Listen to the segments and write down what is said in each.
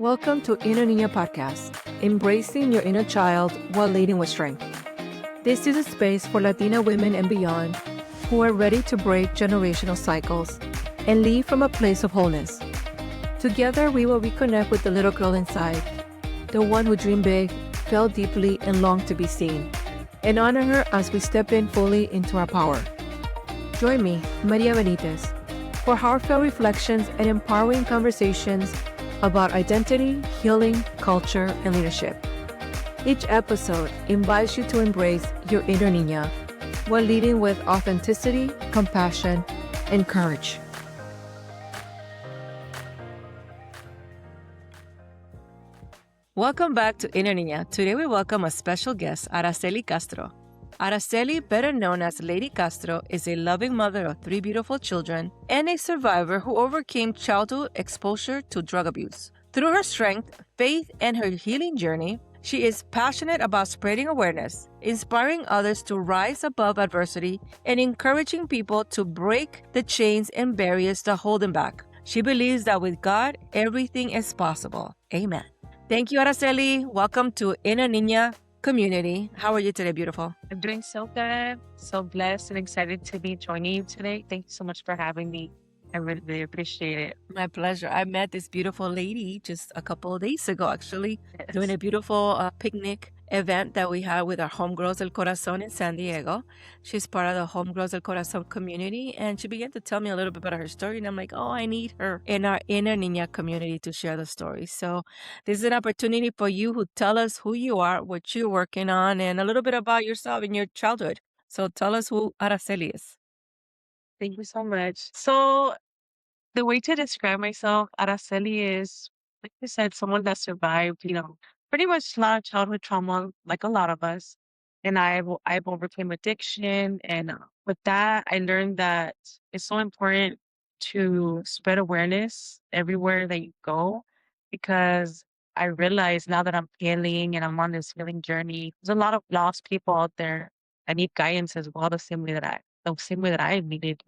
Welcome to Inner Niña podcast, embracing your inner child while leading with strength. This is a space for Latina women and beyond who are ready to break generational cycles and lead from a place of wholeness. Together, we will reconnect with the little girl inside, the one who dreamed big, felt deeply, and longed to be seen, and honor her as we step in fully into our power. Join me, Maria Benitez, for heartfelt reflections and empowering conversations about identity, healing, culture, and leadership. Each episode invites you to embrace your inner niña while leading with authenticity, compassion, and courage. Welcome back to Inner Niña. Today we welcome a special guest, Araceli Castro. Araceli, better known as Lady Castro, is a loving mother of 3 beautiful children and a survivor who overcame childhood exposure to drug abuse. Through her strength, faith, and her healing journey, she is passionate about spreading awareness, inspiring others to rise above adversity, and encouraging people to break the chains and barriers that hold them back. She believes that with God, everything is possible. Amen. Thank you, Araceli. Welcome to Inner Niña community. How are you today, beautiful? I'm doing so good, so blessed and excited to be joining you today. Thank you so much for having me. I really, really appreciate it. My pleasure. I met this beautiful lady just a couple of days ago, actually, doing a beautiful picnic event that we had with our Homegirls del Corazon in San Diego. She's part of the Homegirls del Corazon community, and she began to tell me a little bit about her story, and I'm like, oh, I need her in our Inner Niña community to share the story. So this is an opportunity for you to tell us who you are, what you're working on, and a little bit about yourself and your childhood. So tell us who Araceli is. Thank you so much. So the way to describe myself, Araceli, is, like you said, someone that survived, pretty much a lot of childhood trauma, like a lot of us. And I've overcame addiction. And with that, I learned that it's so important to spread awareness everywhere that you go, because I realize now that I'm healing and I'm on this healing journey, there's a lot of lost people out there that need guidance as well, the same way that I needed.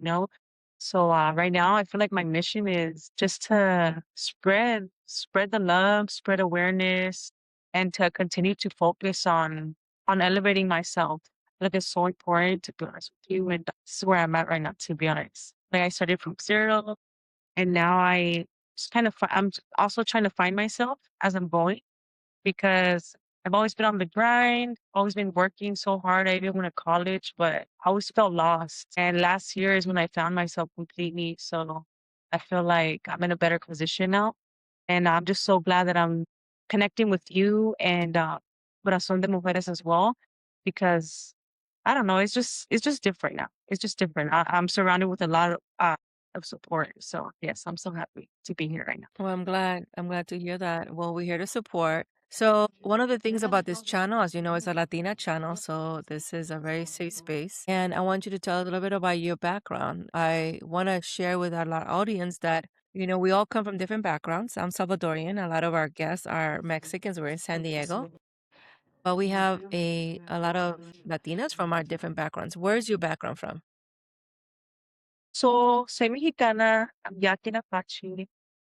So right now, I feel like my mission is just to spread the love, spread awareness, and to continue to focus on elevating myself. Like it's so important, to be honest with you, and this is where I'm at right now. To be honest, like I started from zero, and now I just I'm also trying to find myself as I'm going, because I've always been on the grind, always been working so hard. I even went to college, but I always felt lost. And last year is when I found myself completely. So I feel like I'm in a better position now. And I'm just so glad that I'm connecting with you and Corazón de Mujeres as well, because I don't know, it's just different now. It's just different. I'm surrounded with a lot of support. So yes, I'm so happy to be here right now. Well, I'm glad. I'm glad to hear that. Well, we're here to support. So, one of the things about this channel, as you know, is a Latina channel. So, this is a very safe space. And I want you to tell a little bit about your background. I want to share with our audience that, we all come from different backgrounds. I'm Salvadorian. A lot of our guests are Mexicans. We're in San Diego. But we have a lot of Latinas from our different backgrounds. Where's your background from? So soy mexicana, I'm Yakina Apache,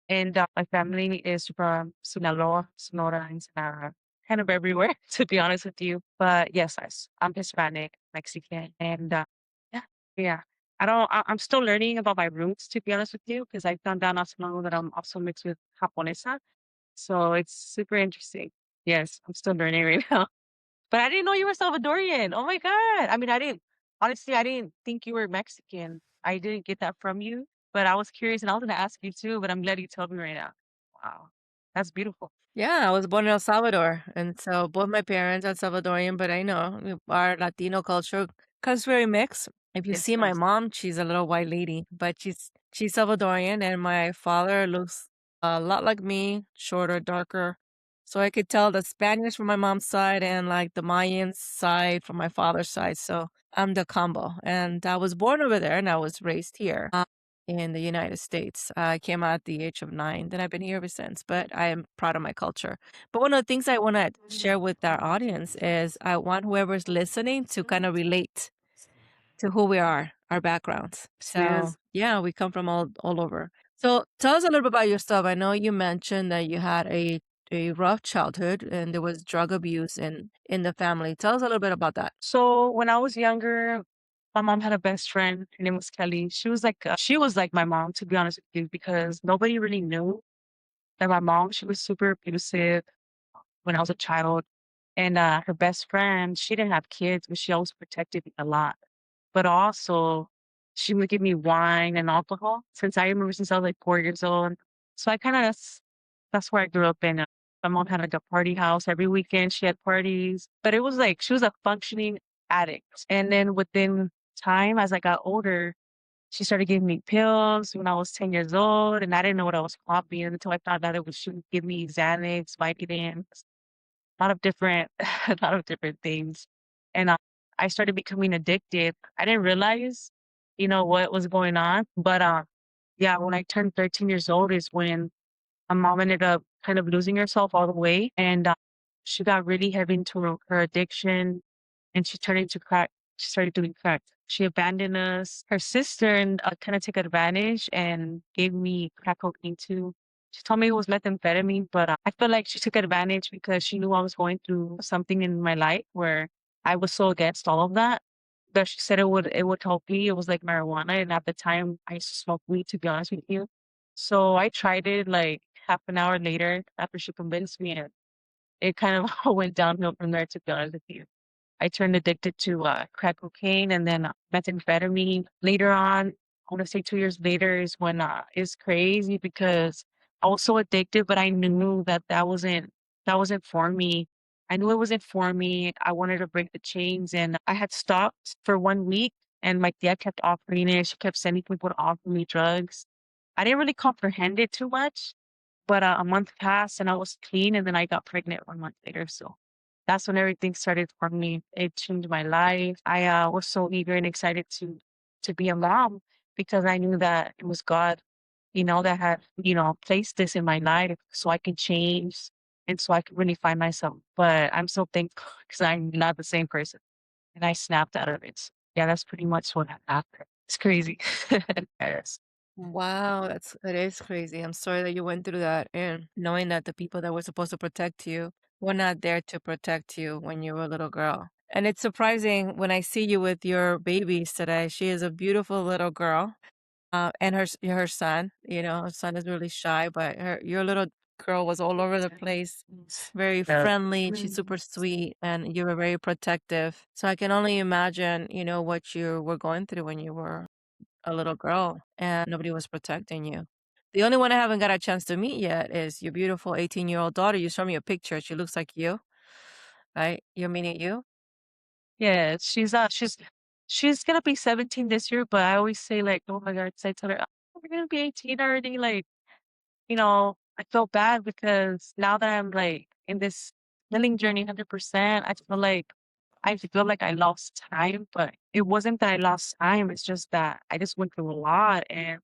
and my family is from Sinaloa, Sonora, and kind of everywhere, to be honest with you. But yes, I'm Hispanic, Mexican, and yeah, yeah. I'm still learning about my roots, to be honest with you, because I found out not so long ago that I'm also mixed with Japonesa. So it's super interesting. Yes, I'm still learning right now. But I didn't know you were Salvadorian. Oh my God. I mean, I didn't think you were Mexican. I didn't get that from you, but I was curious and I was going to ask you too, but I'm glad you told me right now. Wow. That's beautiful. Yeah, I was born in El Salvador, and so both my parents are Salvadorian, but I know our Latino culture comes very mixed. If you Yes, see my does. mom, she's a little white lady, but she's Salvadorian, and my father looks a lot like me, shorter, darker. So I could tell the Spanish from my mom's side and like the Mayan side from my father's side. So I'm the combo, and I was born over there, and I was raised here in the United States. I came out at the age of 9. Then I've been here ever since, but I am proud of my culture. But one of the things I want to share with our audience is I want whoever's listening to kind of relate to who we are, our backgrounds. So Yes. yeah, we come from all over. So tell us a little bit about yourself. I know you mentioned that you had a rough childhood and there was drug abuse in the family. Tell us a little bit about that. So when I was younger, my mom had a best friend. Her name was Kelly. She was like my mom, to be honest with you, because nobody really knew that my mom, she was super abusive when I was a child. And her best friend, she didn't have kids, but she always protected me a lot. But also, she would give me wine and alcohol since I remember since I was like 4 years old. So I kind of that's where I grew up in. My mom had like a party house every weekend. She had parties, but it was like she was a functioning addict. And then within time, as I got older, she started giving me pills when I was 10 years old, and I didn't know what I was popping until I found out it was she would give me Xanax, Vicodin, a lot of different a lot of different things. And, I started becoming addicted. I didn't realize, what was going on, but, yeah, when I turned 13 years old is when my mom ended up kind of losing herself all the way, and, she got really heavy into her addiction, and she turned into crack. She started doing crack. She abandoned us. Her sister and kind of took advantage and gave me crack cocaine too. She told me it was methamphetamine, but I feel like she took advantage because she knew I was going through something in my life where I was so against all of that. But she said it would help me. It was like marijuana, and at the time I used to smoke weed. To be honest with you, so I tried it like half an hour later after she convinced me, and it kind of all went downhill from there. To be honest with you. I turned addicted to crack cocaine and then methamphetamine. Later on, I want to say 2 years later is when it's crazy because I was so addicted, but I knew that that wasn't for me. I knew it wasn't for me. I wanted to break the chains, and I had stopped for 1 week. And my dad kept offering it. She kept sending people to offer me drugs. I didn't really comprehend it too much, but a month passed and I was clean, and then I got pregnant 1 month later. So that's when everything started for me. It changed my life. I was so eager and excited to be a mom because I knew that it was God, that had, placed this in my life so I can change and so I could really find myself. But I'm so thankful because I'm not the same person and I snapped out of it. So, yeah, that's pretty much what happened. It's crazy. Yes. Wow, that is crazy. I'm sorry that you went through that and knowing that the people that were supposed to protect you were not there to protect you when you were a little girl. And it's surprising when I see you with your babies today. She is a beautiful little girl. And her son, her son is really shy, but your little girl was all over the place, very Yeah. friendly. She's super sweet, and you were very protective. So I can only imagine, what you were going through when you were a little girl and nobody was protecting you. The only one I haven't got a chance to meet yet is your beautiful 18-year-old daughter. You showed me a picture. She looks like you, right? You're meeting you? Yeah, she's gonna be 17 this year, but I always say like, oh my God, 'cause I tell her, oh, we're gonna be 18 already. Like, I feel bad because now that I'm like in this healing journey 100%, I feel like I lost time, but it wasn't that I lost time. It's just that I just went through a lot and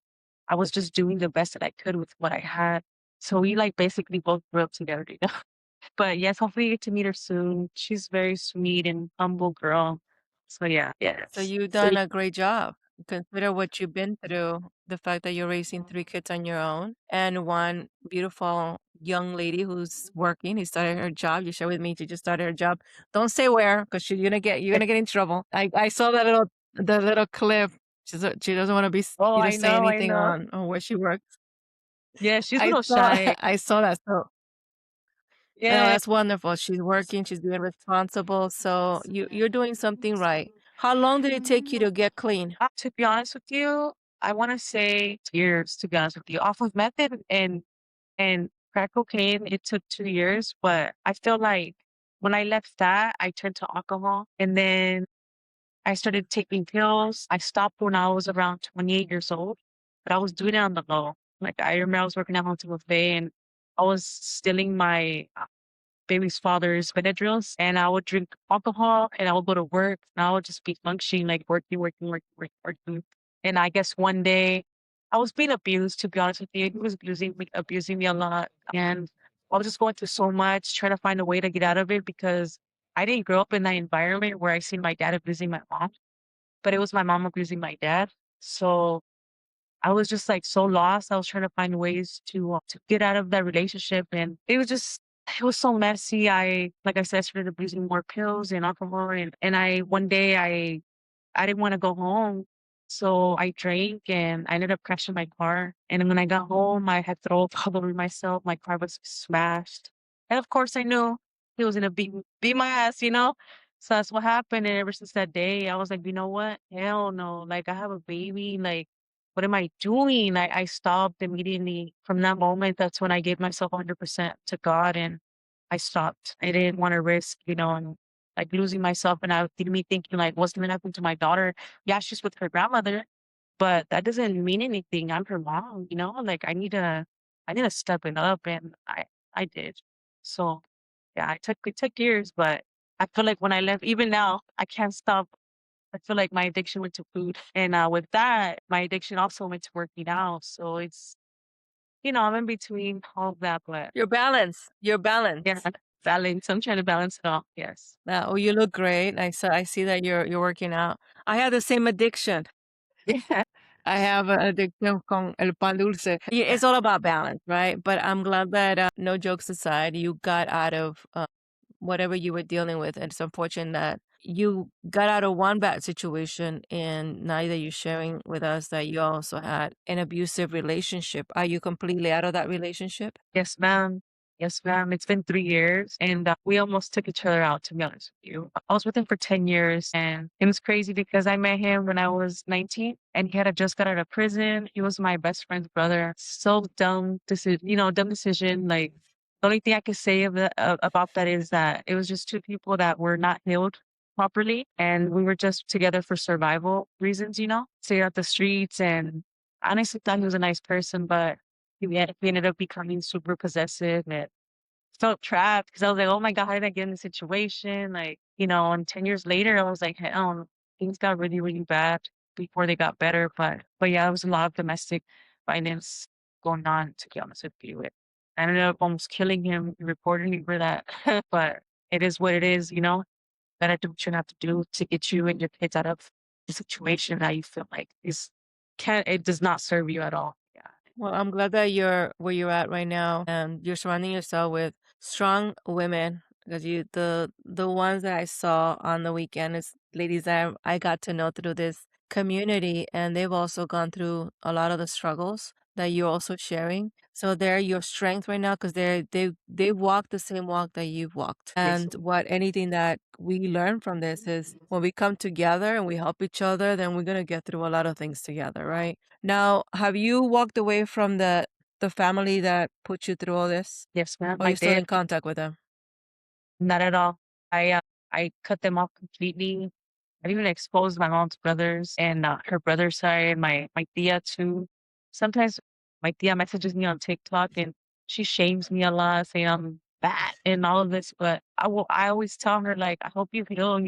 I was just doing the best that I could with what I had. So we like basically both grew up together. But yes, hopefully you get to meet her soon. She's very sweet and humble girl. So yeah, So yes. you've done a great job. Consider what you've been through, the fact that you're raising 3 kids on your own, and one beautiful young lady who's working, who started her job. You shared with me she just started her job. Don't say where, because you're gonna get in trouble. I saw the little clip. She doesn't want to Oh, you to I say know, I anything know. on where she works. Yeah, she's a I little saw shy. I saw that. So no, Yeah. that's wonderful. She's working, she's being responsible. So you're doing something right. How long did it take you to get clean? To be honest with you, I want to say years, to be honest with you. Off of method and crack cocaine, it took 2 years, but I feel like when I left that, I turned to alcohol and then I started taking pills. I stopped when I was around 28 years old, but I was doing it on the low. Like I remember I was working at Home Buffet and I was stealing my baby's father's Benadryls, and I would drink alcohol, and I would go to work, and I would just be functioning, like working, working, working, working, working. And I guess one day I was being abused, to be honest with you. He was abusing me a lot. And I was just going through so much, trying to find a way to get out of it because I didn't grow up in that environment where I seen my dad abusing my mom, but it was my mom abusing my dad. So I was just like so lost. I was trying to find ways to get out of that relationship, and it was so messy. Like I said, I started abusing more pills and alcohol, and I one day I didn't want to go home. So I drank and I ended up crashing my car. And then when I got home, I had thrown up all over myself. My car was smashed. And of course I knew he was gonna beat my ass, you know? So that's what happened. And ever since that day, I was like, you know what? Hell no. Like I have a baby. Like, what am I doing? I stopped immediately. From that moment, that's when I gave myself 100% to God, and I stopped. I didn't want to risk, and like losing myself, and I me thinking like, what's gonna happen to my daughter? Yeah, she's with her grandmother, but that doesn't mean anything. I'm her mom, like I need to step it up, and I did. So yeah, it took years, but I feel like when I left, even now, I can't stop. I feel like my addiction went to food, and with that, my addiction also went to working out. So it's I'm in between all of that, but You're balanced. You're yeah, balanced. balance. I'm trying to balance it all. Yes. Oh, you look great. I see that you're working out. I have the same addiction. Yeah. I have an addiction con el pan dulce. Yeah, it's all about balance, right? But I'm glad that, no jokes aside, you got out of, whatever you were dealing with. And it's unfortunate that you got out of one bad situation, and now that you're sharing with us that you also had an abusive relationship. Are you completely out of that relationship? Yes, ma'am. Yes, ma'am. It's been 3 years, and we almost took each other out, to be honest with you. I was with him for 10 years, and it was crazy because I met him when I was 19, and he had just got out of prison. He was my best friend's brother. So dumb decision, dumb decision. Like, the only thing I could say about that is that it was just two people that were not healed properly, and we were just together for survival reasons, stay out the streets, and I honestly thought he was a nice person, but he ended up becoming super possessive and felt trapped because I was like, "Oh my god, how did I get in this situation?" Like, and 10 years later, I was like, "Hell, things got really, really bad before they got better." But yeah, there was a lot of domestic violence going on, to be honest with you. I ended up almost killing him, reporting me for that. But it is what it is, Gotta do what you have to do to get you and your kids out of the situation that you feel like it does not serve you at all. Yeah. Well, I'm glad that you're where you're at right now, and you're surrounding yourself with strong women, because the ones that I saw on the weekend is ladies that I got to know through this community, and they've also gone through a lot of the struggles that you're also sharing. So they're your strength right now, because they walk the same walk that you've walked. Yes. And what anything that we learn from this is when we come together and we help each other, then we're gonna get through a lot of things together, right? Now, have you walked away from the family that put you through all this? Yes, ma'am. Or are I you still did. in contact with them? Not at all. I cut them off completely. I even exposed my mom's brothers and her brother's side, my tia too. Sometimes my tia messages me on TikTok and she shames me a lot, saying I'm bad and all of this. But I always tell her like, I hope you heal.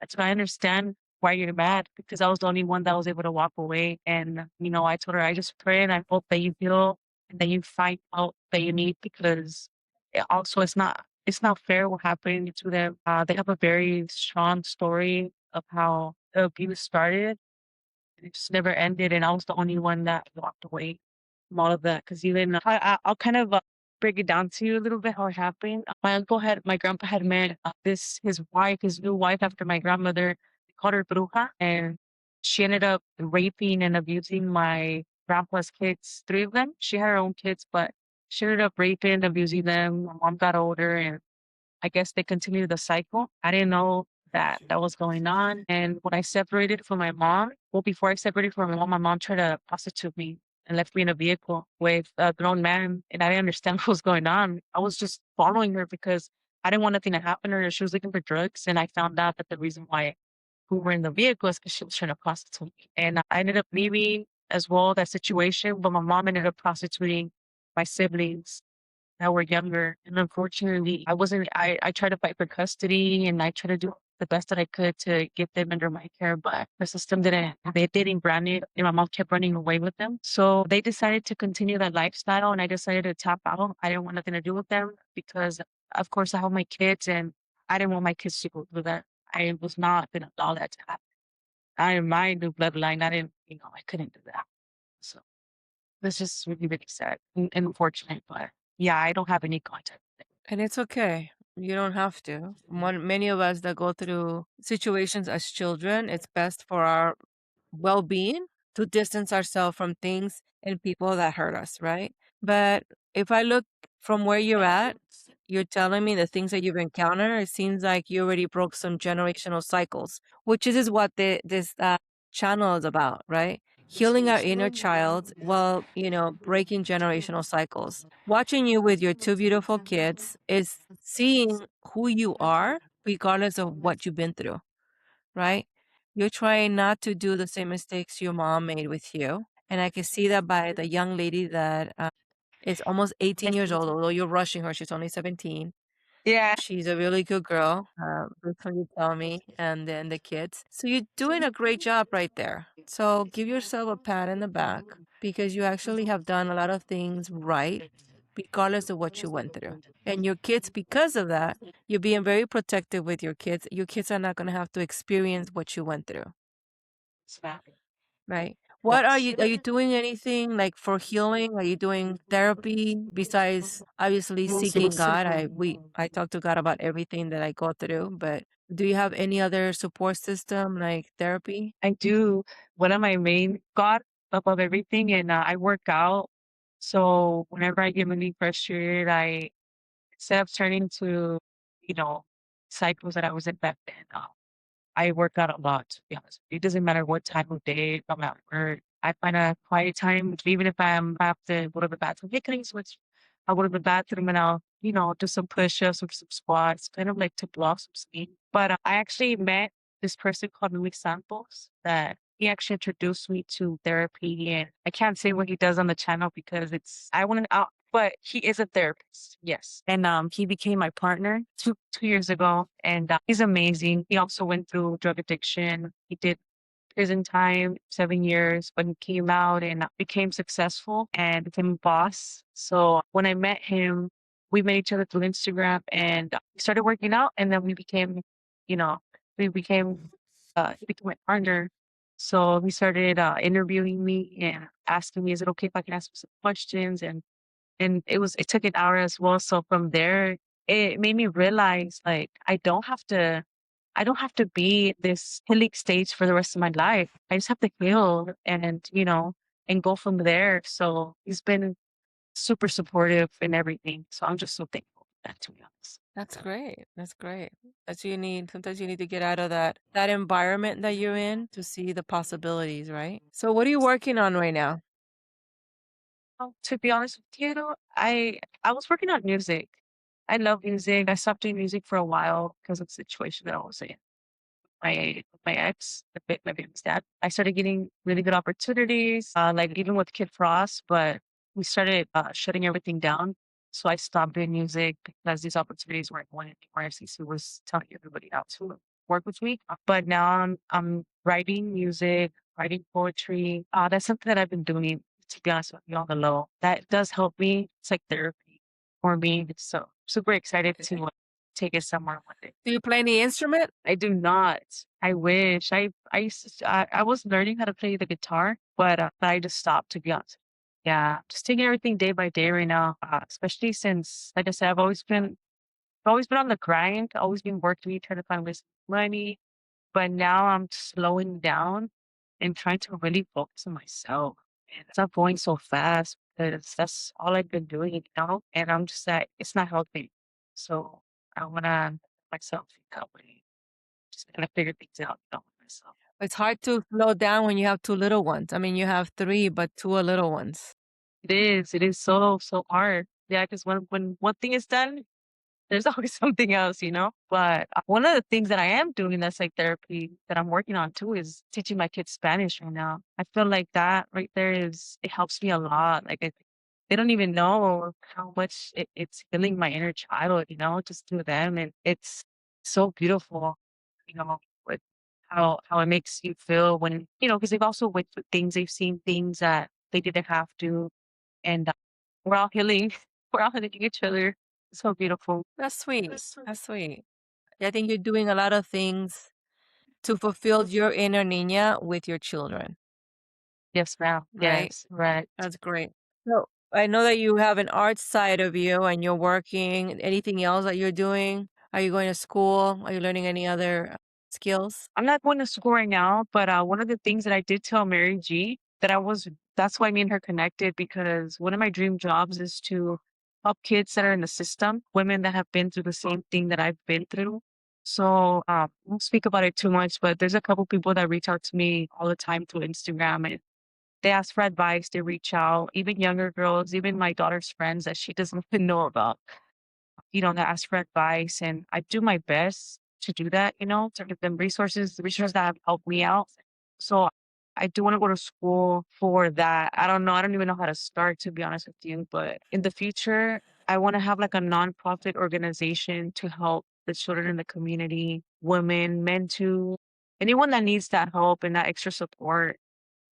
That's why I understand why you're mad because I was the only one that was able to walk away. And, I told her, I just pray and I hope that you heal and that you find out that you need because also it's not fair what happened to them. They have a very strong story of how the abuse started. It just never ended. And I was the only one that walked away from all of that. Cause even I'll kind of break it down to you a little bit how it happened. My grandpa had met his new wife after my grandmother. They called her bruja, and she ended up raping and abusing my grandpa's kids, three of them. She had her own kids, but she ended up raping and abusing them. My mom got older, and I guess they continued the cycle. I didn't know that that was going on. And when I separated from my mom, well, before I separated from my mom tried to prostitute me and left me in a vehicle with a grown man. And I didn't understand what was going on. I was just following her because I didn't want nothing to happen to her. She was looking for drugs. And I found out that the reason why we were in the vehicle is because she was trying to prostitute me. And I ended up leaving as well that situation. But my mom ended up prostituting my siblings that were younger. And unfortunately, I tried to fight for custody and I tried to do the best that I could to get them under my care, but the system they didn't grant it and my mom kept running away with them. So they decided to continue that lifestyle and I decided to tap out. I didn't want nothing to do with them because of course I have my kids and I didn't want my kids to go through that. I was not going to allow that to happen. I am my new bloodline. I didn't, I couldn't do that. It's just really, really sad and unfortunate, but yeah, I don't have any contact. And it's okay. You don't have to. Many of us that go through situations as children, it's best for our well being to distance ourselves from things and people that hurt us, right? But if I look from where you're at, you're telling me the things that you've encountered, it seems like you already broke some generational cycles, which is what this channel is about, right? Healing our inner child while, breaking generational cycles. Watching you with your two beautiful kids is seeing who you are, regardless of what you've been through, right? You're trying not to do the same mistakes your mom made with you. And I can see that by the young lady that is almost 18 years old, although you're rushing her, she's only 17. Yeah. She's a really good girl. That's what you tell me, and then the kids. So you're doing a great job right there. So give yourself a pat in the back because you actually have done a lot of things right, regardless of what you went through. And your kids, because of that, you're being very protective with your kids. Your kids are not going to have to experience what you went through, right? What are you doing anything like for healing? Are you doing therapy besides obviously seeking God? I talk to God about everything that I go through, but do you have any other support system like therapy? I do. One of my main God above everything, and I work out. So whenever I get really frustrated, I instead of turning to, you know, cycles that I was in back then, I work out a lot, to be honest. It doesn't matter what time of day I'm at work. I find a quiet time, even if I have to go to the bathroom. Hey, can I switch? I'll go to the bathroom and I'll, do some push-ups or some squats, kind of like to blow off some steam. But I actually met this person called Luis Santos that he actually introduced me to therapy. And I can't say what he does on the channel because I want to, but he is a therapist, yes. And he became my partner two years ago, and he's amazing. He also went through drug addiction. He did prison time, 7 years, but he came out and became successful and became a boss. So when I met him, we met each other through Instagram, and we started working out, and then you know, we became, he became my partner. So he started interviewing me and asking me, is it okay if I can ask him some questions? And it took an hour as well. So from there, it made me realize like I don't have to be this healing stage for the rest of my life. I just have to heal and go from there. So he's been super supportive in everything. So I'm just so thankful for that, to be honest. That's great. That's great. That's what you need. Sometimes you need to get out of that environment that you're in to see the possibilities, right? So what are you working on right now? To be honest with you, I was working on music. I love music. I stopped doing music for a while because of the situation that I was in. My ex, my baby's dad. I started getting really good opportunities, like even with Kid Frost, but we started shutting everything down. So I stopped doing music because these opportunities weren't going anywhere. CC was telling everybody else to work with me. But now I'm writing music, writing poetry. That's something that I've been doing, to be honest with you, on the low. That does help me. It's like therapy for me. So super excited to take it somewhere with it. Do you play any instrument? I do not. I wish. I was learning how to play the guitar, but I just stopped, to be honest. Yeah, just taking everything day by day right now. Especially since, like I said, I've always been on the grind, always been working, trying to find ways to make money. But now I'm slowing down and trying to really focus on myself. And it's not going so fast because that's all I've been doing, And I'm just like, it's not healthy. So I wanna myself recovery. Just kind of figure things out, with myself. It's hard to slow down when you have two little ones. I mean, you have three, but two are little ones. It is so, so hard. Yeah, because when one thing is done, there's always something else, But one of the things that I am doing that's like therapy that I'm working on too is teaching my kids Spanish right now. I feel like that right there it helps me a lot. Like they don't even know how much it's healing my inner child, just through them. And it's so beautiful, with how it makes you feel when, because they've also went through things, they've seen things that they didn't have to. And we're all healing. We're all healing each other. It's so beautiful. That's sweet. That's sweet. I think you're doing a lot of things to fulfill your inner Niña with your children. Yes, ma'am. right? Yes, right. That's great. So I know that you have an art side of you and you're working. Anything else that you're doing? Are you going to school? Are you learning any other skills? I'm not going to school right now, but one of the things that I did tell Mary G that that's why me and her connected because one of my dream jobs is to help kids that are in the system, women that have been through the same thing that I've been through. So I won't speak about it too much, but there's a couple people that reach out to me all the time through Instagram and they ask for advice. They reach out, even younger girls, even my daughter's friends that she doesn't even know about, to ask for advice. And I do my best to do that, to give them resources, the resources that have helped me out. So I do want to go to school for that. I don't know. I don't even know how to start, to be honest with you. But in the future, I want to have like a nonprofit organization to help the children in the community, women, men too, anyone that needs that help and that extra support.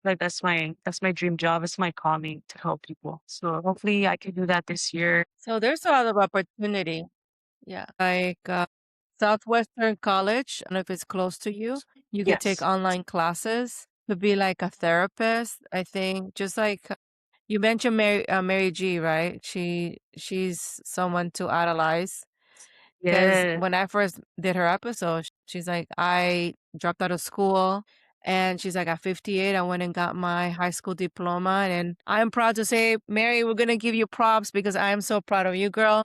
Like that's my dream job. It's my calling to help people. So hopefully I can do that this year. So there's a lot of opportunity. Yeah. Like Southwestern College, I don't know if it's close to you. You could take Yes. online classes to be like a therapist. I think just like you mentioned Mary G, right? She's someone to idolize. Because Yes. when I first did her episode, she's like, I dropped out of school. And she's like, at 58, I went and got my high school diploma. And I'm proud to say, Mary, we're going to give you props because I am so proud of you, girl.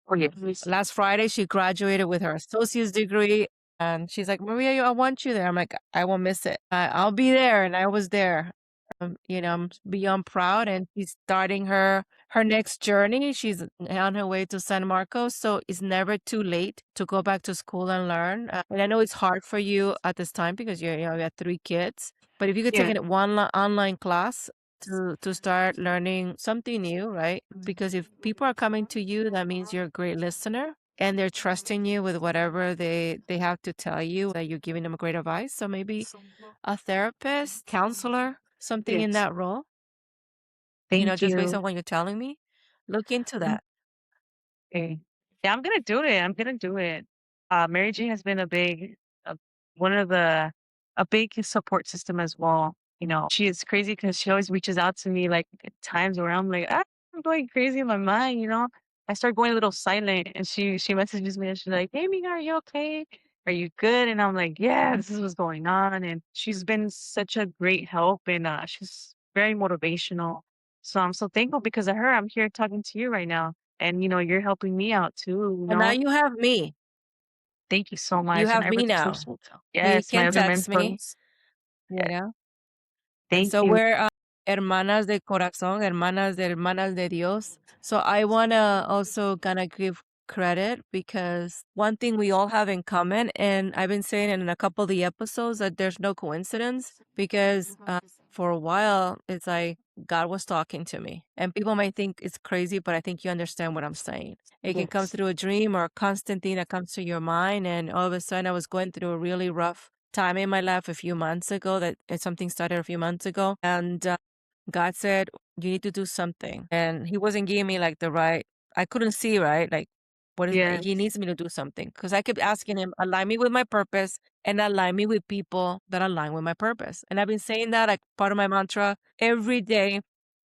Oh, yes. Last Friday, she graduated with her associate's degree. And she's like, Maria, I want you there. I'm like, I won't miss it. I'll be there. And I was there. I'm beyond proud. And she's starting her next journey. She's on her way to San Marcos. So it's never too late to go back to school and learn. And I know it's hard for you at this time because you have 3 kids. But if you could take Yeah. it one online class to start learning something new, right? Because if people are coming to you, that means you're a great listener and they're trusting you with whatever they have to tell you, that you're giving them a great advice. So maybe a therapist, counselor, something in Yes. that role, Thank just based you. on what you're telling me, look into that. Okay. Yeah, I'm gonna do it. I'm gonna do it. Mary Jane has been uh, one of a big support system as well. She is crazy because she always reaches out to me like at times where I'm like, I'm going crazy in my mind. I start going a little silent, and she messages me and she's like, "Hey, Mika, are you okay? Are you good?" And I'm like, "Yeah, this is what's going on." And she's been such a great help, and she's very motivational. So I'm so thankful because of her. I'm here talking to you right now. And, you're helping me out too, And now you have me. Thank you so You much, and have I me really now. appreciate you. You Yes, my can other text me, mentors. you Yeah, know? And thank so you. we're hermanas de corazón, hermanas de Dios. So I want to also kind of give credit because one thing we all have in common, and I've been saying it in a couple of the episodes, that there's no coincidence because for a while it's like God was talking to me. And people might think it's crazy, but I think you understand what I'm saying. It can come Yes. through a dream or a constant thing that comes to your mind. And all of a sudden, I was going through a really rough time in my life a few months ago, that something started a few months ago. And God said, you need to do something. And He wasn't giving me like the right, I couldn't see, right? Like, what is, He Yes. needs me to do something. Because I kept asking Him, align me with my purpose and align me with people that align with my purpose. And I've been saying that like part of my mantra every day.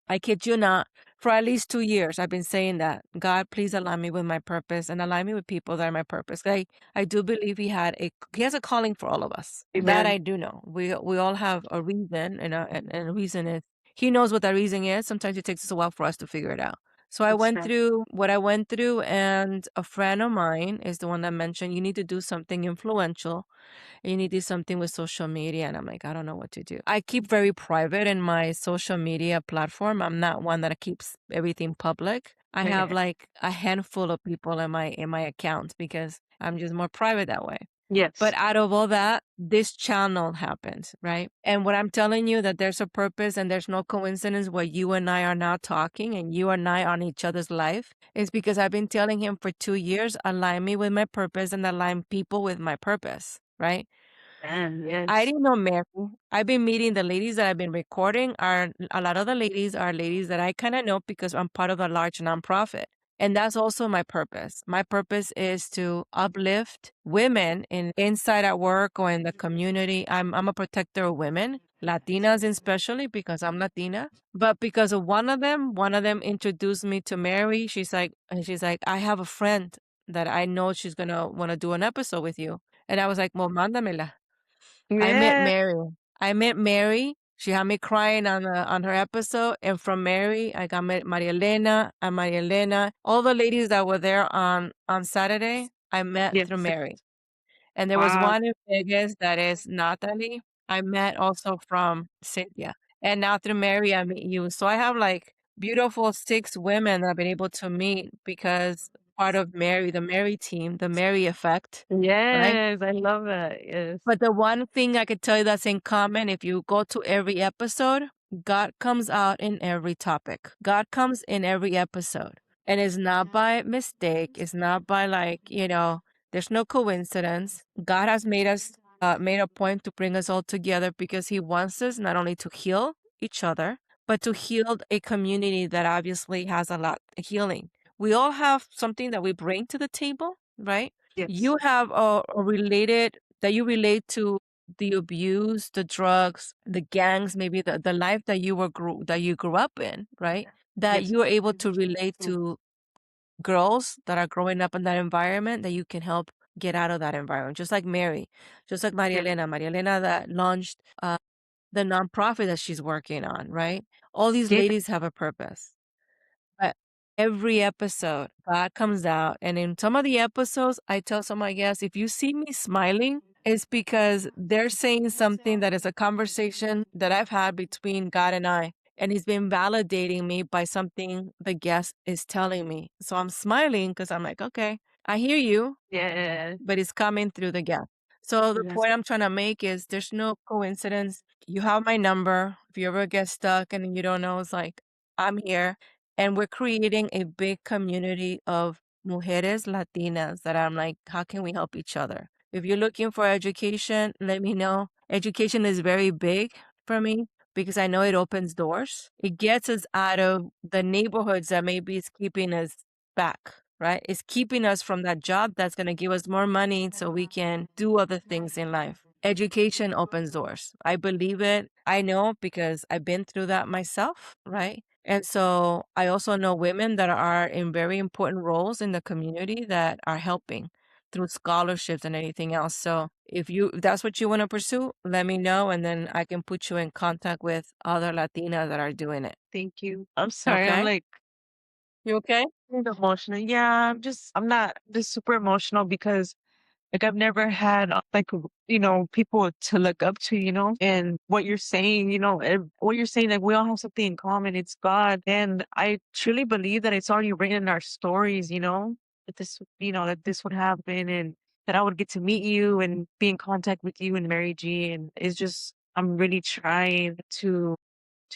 I kid you not, for at least 2 years, I've been saying that. God, please align me with my purpose and align me with people that are my purpose. I do believe He has a calling for all of us. That Amen. I do know. We all have a reason, and a reason is He knows what that reason is. Sometimes it takes us a while for us to figure it out. So I That's went right. through what I went through, and a friend of mine is the one that mentioned you need to do something influential. You need to do something with social media. And I'm like, I don't know what to do. I keep very private in my social media platform. I'm not one that keeps everything public. I have Yeah. like a handful of people in my account because I'm just more private that way. But Yes. out of all that, this channel happened, right? And what I'm telling you, that there's a purpose and there's no coincidence where you and I are now talking and you and I on each other's life, is because I've been telling him for 2 years, align me with my purpose and align people with my purpose, right? And I yes. didn't know Mary. I've been meeting the ladies that I've been recording, are a lot of the ladies are ladies that I kind of know because I'm part of a large nonprofit. And that's also my purpose. My purpose is to uplift women inside at work or in the community. I'm a protector of women, Latinas especially because I'm Latina. But because of one of them introduced me to Mary. She's like, I have a friend that I know she's gonna want to do an episode with you. And I was like, well, mándamela. I met Yeah. Mary. I met Mary. She had me crying on her episode, and from Mary, I got met Maria Elena and Maria Elena. All the ladies that were there on Saturday, I met through Yes. Mary. And there was Wow. one in Vegas that is Natalie. I met also from Cynthia. And now through Mary, I meet you. So I have like beautiful 6 women that I've been able to meet because part of Mary, the Mary team, the Mary effect, right? Yes, I love that. Yes. But the one thing I could tell you that's in common, if you go to every episode, God comes out in every topic. God comes in every episode. And it's not by mistake. It's not by there's no coincidence. God has made a point to bring us all together because he wants us not only to heal each other, but to heal a community that obviously has a lot of healing. We all have something that we bring to the table, right? Yes. You have a related that you relate to the abuse, the drugs, the gangs, maybe the life that you grew up in, right? That Yes. you're able to relate to girls that are growing up in that environment that you can help get out of that environment. Just like Mary, just like Yeah. Maria Elena that launched the nonprofit that she's working on, right? All these Yeah. ladies have a purpose. But every episode, God comes out, and in some of the episodes, I tell some of my guests, if you see me smiling, it's because they're saying something that is a conversation that I've had between God and I. And he's been validating me by something the guest is telling me. So I'm smiling because I'm like, okay, I hear you, Yeah. but it's coming through the gap. So the Yes. point I'm trying to make is there's no coincidence. You have my number. If you ever get stuck and you don't know, it's like, I'm here. And we're creating a big community of mujeres Latinas that I'm like, how can we help each other? If you're looking for education, let me know. Education is very big for me because I know it opens doors. It gets us out of the neighborhoods that maybe is keeping us back, right? It's keeping us from that job that's going to give us more money so we can do other things in life. Education opens doors. I believe it. I know because I've been through that myself, right? And so I also know women that are in very important roles in the community that are helping through scholarships and anything else. So if that's what you want to pursue, let me know and then I can put you in contact with other Latinas that are doing it. Thank you. I'm sorry. I'm Okay? like You okay? kind of emotional. Yeah, I'm not just super emotional because like I've never had people to look up to, and what you're saying, what you're saying, like we all have something in common. It's God. And I truly believe that it's already written in our stories, that this would happen and that I would get to meet you and be in contact with you and Mary G. And it's just, I'm really trying to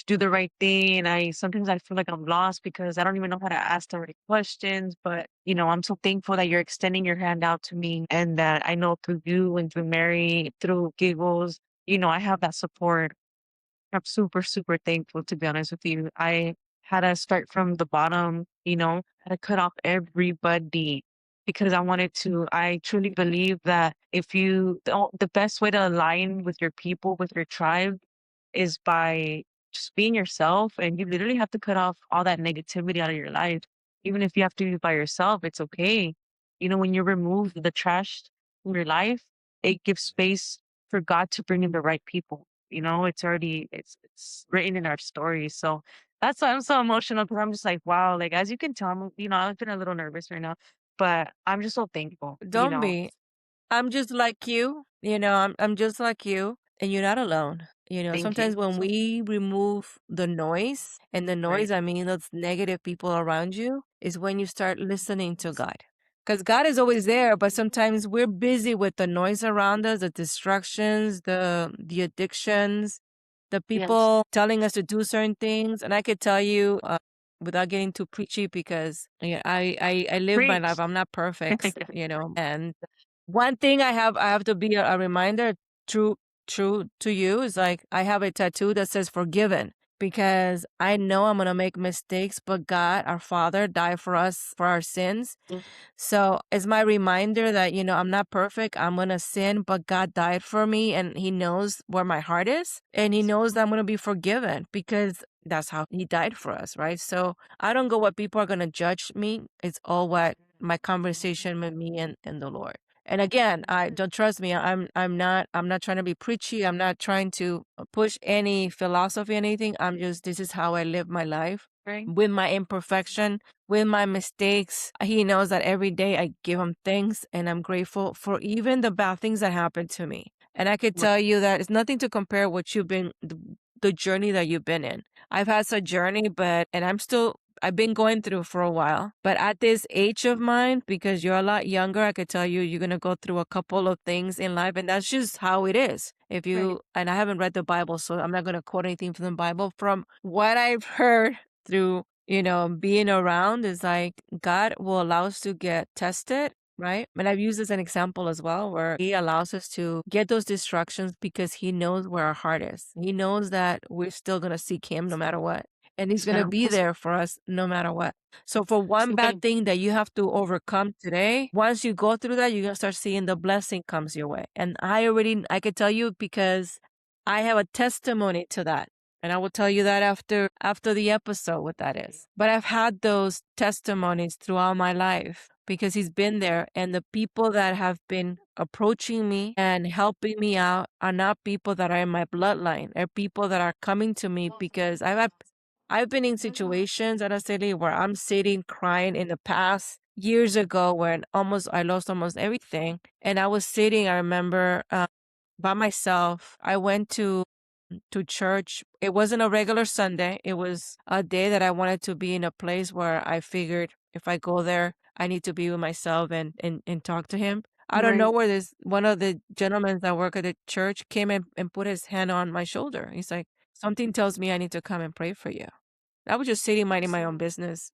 do the right thing. And sometimes I feel like I'm lost because I don't even know how to ask the right questions. But, I'm so thankful that you're extending your hand out to me and that I know through you and through Mary, through Giggles, I have that support. I'm super, super thankful to be honest with you. I had to start from the bottom, had to cut off everybody because I truly believe that the best way to align with your people, with your tribe is by just being yourself, and you literally have to cut off all that negativity out of your life. Even if you have to be by yourself, it's okay. When you remove the trash from your life, it gives space for God to bring in the right people. It's written in our stories. So that's why I'm so emotional because I'm just like, wow, like as you can tell, I've been a little nervous right now, but I'm just so thankful. Don't be. I'm just like you, I'm just like you, and you're not alone. Thank Sometimes you. when we remove the noise, and the Right. noise, I mean, those negative people around you, is when you start listening to God. Because God is always there, but sometimes we're busy with the noise around us, the distractions, the addictions, the Yes. people telling us to do certain things. And I could tell you, without getting too preachy, because yeah, I live my life. Preach. I'm not perfect, and one thing I have to be a reminder, true to you, is like I have a tattoo that says forgiven because I know I'm gonna make mistakes, but God, our Father, died for us for our sins. Mm. So it's my reminder that, I'm not perfect. I'm gonna sin, but God died for me and He knows where my heart is. And He knows that I'm gonna be forgiven because that's how He died for us, right? So I don't go what people are gonna judge me. It's all what my conversation with me and the Lord. And again, I don't trust me. I'm not trying to be preachy. I'm not trying to push any philosophy, anything. I'm just this is how I live my life Right. with my imperfection, with my mistakes. He knows that every day I give him thanks and I'm grateful for even the bad things that happen to me. And I could Right. tell you that it's nothing to compare what you've been the journey that you've been in. I've had such journey, but and I've been going through for a while. But at this age of mine, because you're a lot younger, I could tell you you're gonna go through a couple of things in life, and that's just how it is. If Right. you and I haven't read the Bible, so I'm not gonna quote anything from the Bible. From what I've heard through, being around, is like God will allow us to get tested, right? And I've used this as an example as well, where He allows us to get those distractions because He knows where our heart is. He knows that we're still going to seek Him no matter what. And He's going to So, be there for us no matter what. So, for one bad something. thing that you have to overcome today, once you go through that, you're going to start seeing the blessing comes your way. And I could tell you because I have a testimony to that. And I will tell you that after the episode what that is. But I've had those testimonies throughout my life because He's been there, and the people that have been approaching me and helping me out are not people that are in my bloodline. They're people that are coming to me because I've been in situations, Araceli, where I'm sitting crying in the past years ago when almost I lost almost everything. And I was sitting, I remember, by myself. I went to church. It wasn't a regular Sunday. It was a day that I wanted to be in a place where I figured if I go there, I need to be with myself and talk to Him. I don't know Right. where this one of the gentlemen that work at the church came and put his hand on my shoulder. He's like, something tells me I need to come and pray for you. I was just sitting minding my own business,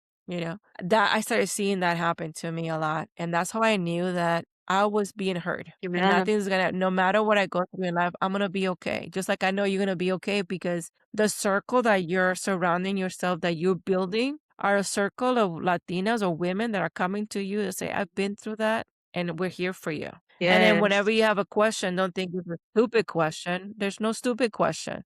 That I started seeing that happen to me a lot. And that's how I knew that I was being heard. And Amen. nothing's gonna no matter what I go through in life, I'm gonna be okay. Just like I know you're gonna be okay because the circle that you're surrounding yourself, that you're building, are a circle of Latinas or women that are coming to you to say, I've been through that and we're here for you. And then Yes. whenever you have a question, don't think it's a stupid question. There's no stupid question.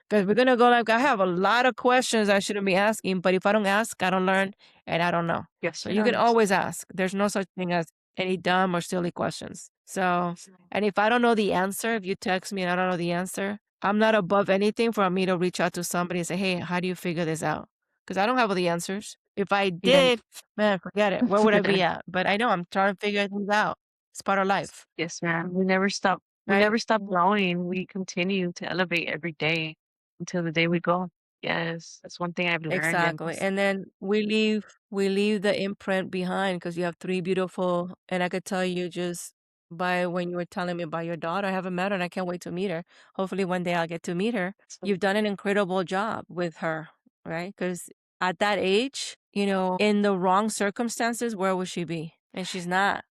Because we're gonna go like, I have a lot of questions I shouldn't be asking, but if I don't ask, I don't learn and I don't know. Yes, So you can yes. always ask. There's no such thing as any dumb or silly questions. So, and if I don't know the answer, if you text me and I don't know the answer, I'm not above anything for me to reach out to somebody and say, hey, how do you figure this out? Because I don't have all the answers. If I Yeah. did, man, forget it. Where would I be at? But I know I'm trying to figure things out. It's part of life, Yes, ma'am. We never stop. We right? never stop growing. We continue to elevate every day until the day we go. Yes, that's one thing I've learned. And Exactly. And then we leave the imprint behind because you have three beautiful, and I could tell you just by when you were telling me about your daughter, I haven't met her and I can't wait to meet her. Hopefully one day I'll get to meet her. so, You've done an incredible job with her, right? Because at that age, in the wrong circumstances, where would she be? And she's not.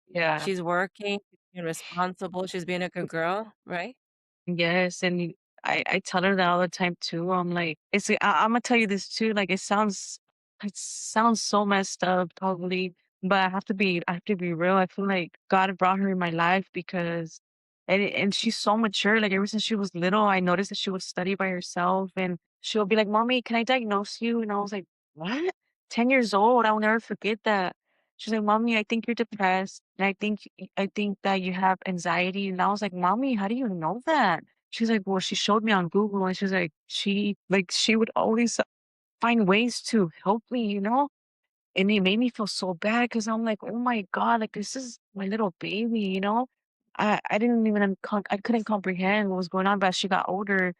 yeah. She's working, she's being responsible, she's being a good girl, right? Yes, and I tell her that all the time too. I'm like, I'm gonna tell you this too. Like, it sounds so messed up, probably, but I have to be real. I feel like God brought her in my life because, and she's so mature. Like ever since she was little, I noticed that she would study by herself, and she'll be like, "Mommy, can I diagnose you?" And I was like, "What? 10 years old? I'll never forget that." She's like, "Mommy, I think you're depressed, and I think that you have anxiety." And I was like, "Mommy, how do you know that?" She's like, "Well, she showed me on Google," and she's like, she would always find ways to help me. And it made me feel so bad because I'm like, "Oh my God, like this is my little baby." I didn't even I couldn't comprehend what was going on, but as she got older,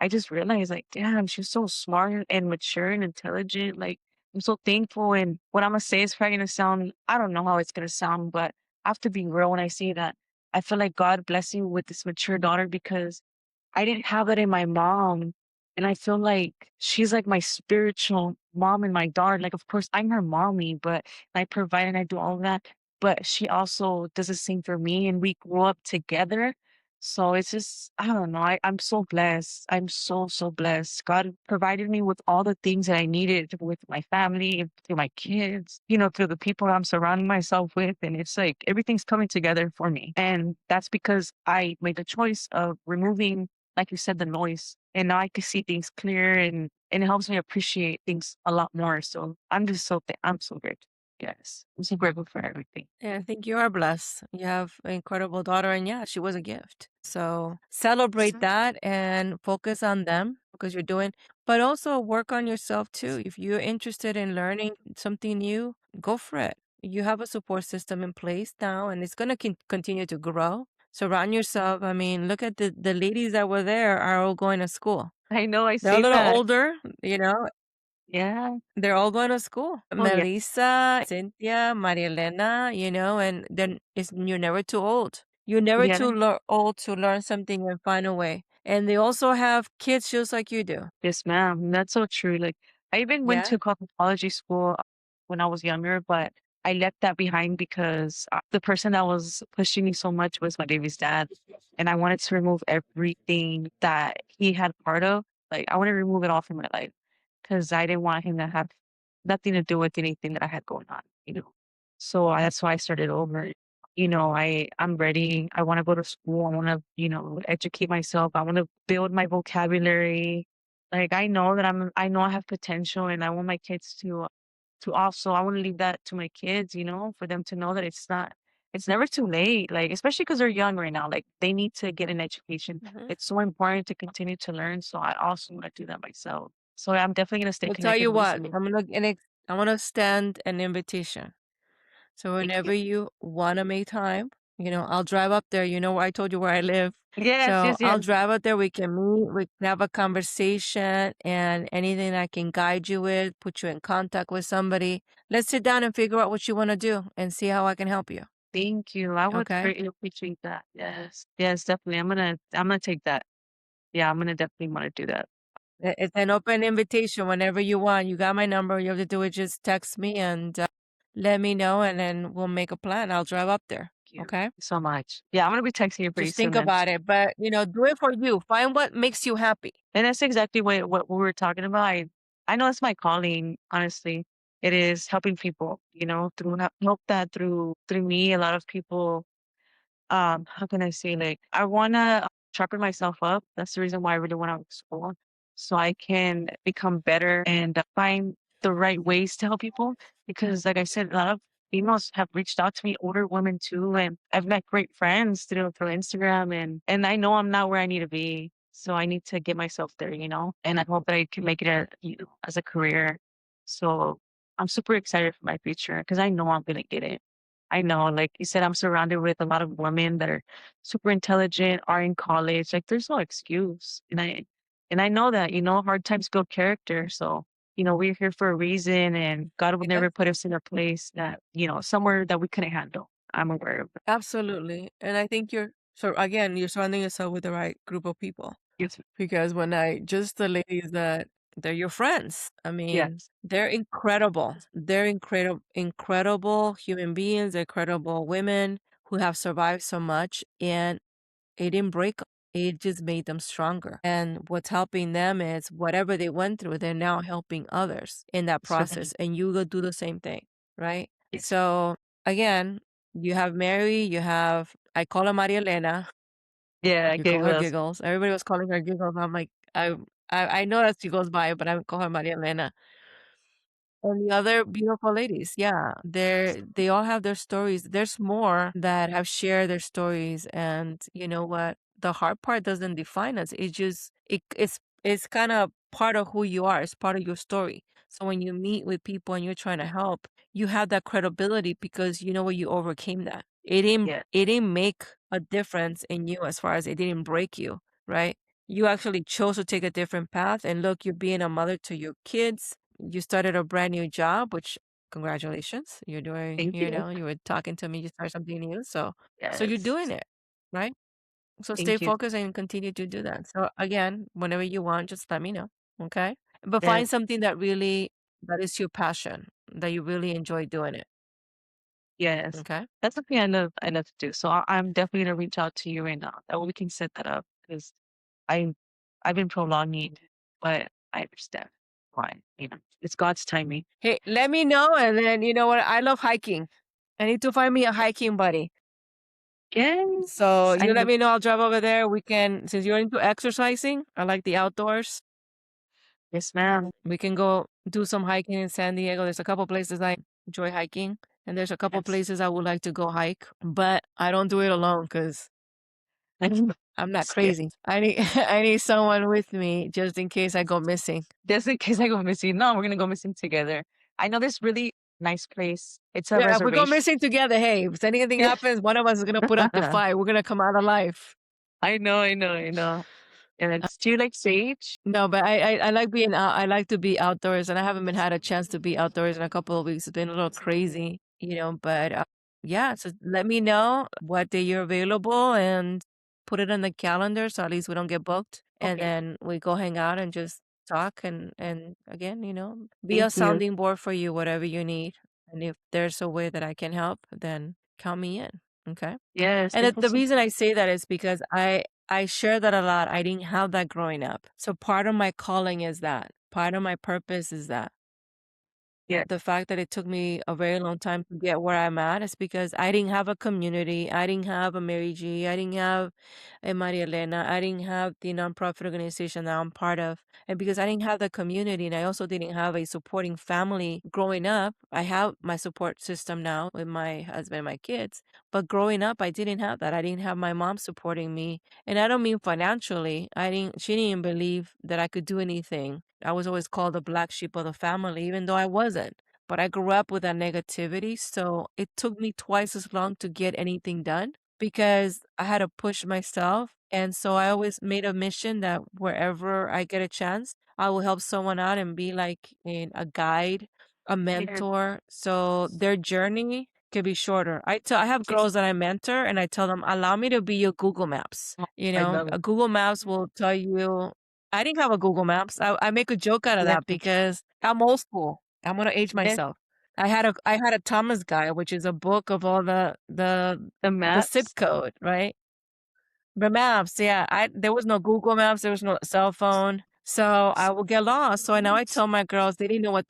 I just realized, like, damn, she's so smart and mature and intelligent. Like, I'm so thankful. And what I'm gonna say is probably gonna sound, I don't know how it's gonna sound, but I have to be real when I say that. I feel like God bless you with this mature daughter because I didn't have that in my mom. And I feel like she's like my spiritual mom and my daughter. Like, of course, I'm her mommy, but I provide and I do all of that. But she also does the same for me. And we grew up together. So it's just, I don't know. I'm so blessed. I'm so, so blessed. God provided me with all the things that I needed with my family, through my kids, through the people I'm surrounding myself with. And it's like everything's coming together for me. And that's because I made the choice of removing, like you said, the noise. And now I can see things clear, and it helps me appreciate things a lot more. So I'm just I'm so grateful. Yes. I'm so grateful for everything. Yeah, I think you are blessed. You have an incredible daughter, and yeah, she was a gift. So celebrate that and focus on them because you're doing, but also work on yourself too. If you're interested in learning something new, go for it. You have a support system in place now, and it's going to continue to grow. Surround yourself. I mean, look at the ladies that were there are all going to school. I know, I They're a see little that. older, you know, Yeah. they're all going to school. Oh, yeah. Melissa, Cynthia, Maria Elena, and then you're never too old. You're never Yeah. too old to learn something and find a way. And they also have kids just like you do. Yes, ma'am. That's so true. Like, I even went Yeah. to cosmetology school when I was younger, but I left that behind because the person that was pushing me so much was my baby's dad. And I wanted to remove everything that he had part of. Like, I want to remove it all from my life because I didn't want him to have nothing to do with anything that I had going on. So that's why I started over. I'm ready. I want to go to school. I want to, educate myself. I want to build my vocabulary. Like I know I have potential, and I want my kids to also, I want to leave that to my kids, for them to know that it's never too late. Like, especially because they're young right now, like they need to get an education. Mhm. It's so important to continue to learn. So I also want to do that myself. So I'm definitely going to stay I'll tell you connected with what, you. I'm gonna stand an invitation. So Thank you. whenever you wanna make time, I'll drive up there. I told you where I live. Yes, So yes, I'll yes. drive up there. We can meet, we can have a conversation, and anything I can guide you with, put you in contact with somebody. Let's sit down and figure out what you want to do and see how I can help you. Thank you. I would Okay? greatly appreciate that. Yes. Yes, definitely. I'm gonna take that. Yeah, I'm gonna definitely want to do that. It's an open invitation whenever you want. You got my number. You have to do it. Just text me and let me know, and then we'll make a plan. I'll drive up there. Thank you Okay? so much. Yeah, I'm gonna be texting you pretty Just think soon then. about it. But, do it for you. Find what makes you happy. And that's exactly what we were talking about. I know it's my calling, honestly. It is helping people, through help that through me. A lot of people, how can I say, like, I wanna sharpen myself up. That's the reason why I really want to go to school. So I can become better and find the right ways to help people. Because like I said, a lot of females have reached out to me, older women too, and I've met great friends through Instagram, and I know I'm not where I need to be. So I need to get myself there. And I hope that I can make it as a career. So I'm super excited for my future because I know I'm gonna get it. I know, like you said, I'm surrounded with a lot of women that are super intelligent, are in college. Like there's no excuse. And I know that, hard times build character. So, we're here for a reason, and God would Yeah. never put us in a place that, somewhere that we couldn't handle. I'm aware of it. Absolutely. And I think you're surrounding yourself with the right group of people. Yes. Because just the ladies they're your friends. I mean, Yes. they're incredible. They're incredible human beings, incredible women who have survived so much, and it didn't break 'em. It just made them stronger. And what's helping them is whatever they went through, they're now helping others in that That's right. process. And you will do the same thing, right? Yes. So again, you have Mary, I call her Maria Elena. Yeah, I You gave call her us. Giggles. Everybody was calling her Giggles. I'm like, I know that she goes by, but I would call her Maria Elena. And the other beautiful ladies, yeah, they all have their stories. There's more that have shared their stories, and you know what? The hard part doesn't define us. It's kind of part of who you are. It's part of your story. So when you meet with people and you're trying to help, you have that credibility because you know what, you overcame that. Yeah. It didn't make a difference in you as far as it didn't break you, right? You actually chose to take a different path, and look, you're being a mother to your kids. You started a brand new job, which congratulations. You're doing, Thank you. you were talking to me, you started something new. So you're Yes. doing it, right? So stay Thank you. focused and continue to do that. So again, whenever you want, just let me know. Okay. But Yeah. find something that is your passion, that you really enjoy doing it. Yes. Okay. That's something I love to do. So I'm definitely gonna reach out to you right now. That way we can set that up because I I've been prolonging, but I understand why. It's God's timing. Hey, let me know, and then you know what? I love hiking. I need to find me a hiking buddy. So Yes. you let me know. I'll drive over there. We can, since you're into exercising, I like the outdoors. Yes, ma'am. We can go do some hiking in San Diego. There's a couple places I enjoy hiking, and there's a couple Yes. places I would like to go hike, but I don't do it alone because I'm not Scared. crazy. I need I need someone with me just in case I go missing. Just in case I go missing. No, we're gonna go missing together. I know this really nice place. It's a Yeah, if we go reservation. missing together, hey, if anything happens, one of us is gonna put up the fight. We're gonna come out alive. I know, I know, I know. And it's do you like sage? No, but I like being out. I like to be outdoors, and I haven't been had a chance to be outdoors in a couple of weeks. It's been a little crazy, but yeah. So let me know what day you're available and put it on the calendar so at least we don't get booked. And Okay. then we go hang out and just talk and again, be a Thank you. sounding board for you, whatever you need. And if there's a way that I can help, then count me in. Okay. Yes, And thank you the so reason I say that is because I share that a lot. I didn't have that growing up. So part of my calling is that. Part of my purpose is that. yeah. The fact that it took me a very long time to get where I'm at is because I didn't have a community. I didn't have a Mary G. I didn't have a Maria Elena. I didn't have the nonprofit organization that I'm part of. And because I didn't have the community and I also didn't have a supporting family growing up, I have my support system now with my husband and my kids. But growing up, I didn't have that. I didn't have my mom supporting me. And I don't mean financially. She didn't even believe that I could do anything. I was always called the black sheep of the family, even though I wasn't. But I grew up with that negativity. So it took me twice as long to get anything done because I had to push myself. And so I always made a mission that wherever I get a chance, I will help someone out and be like a guide, a Yeah. mentor. So their journey can be shorter. I have Yes. girls that I mentor and I tell them, allow me to be your Google Maps. I love it. Google Maps will tell you I didn't have a Google Maps. I make a joke out of Yeah. that because I'm old school. I'm gonna age Yeah. myself. I had a Thomas Guide, which is a book of all the zip Maps. code, right? The maps, yeah. There was no Google Maps, there was no cell phone. So I will get lost. So now I tell my girls they didn't know what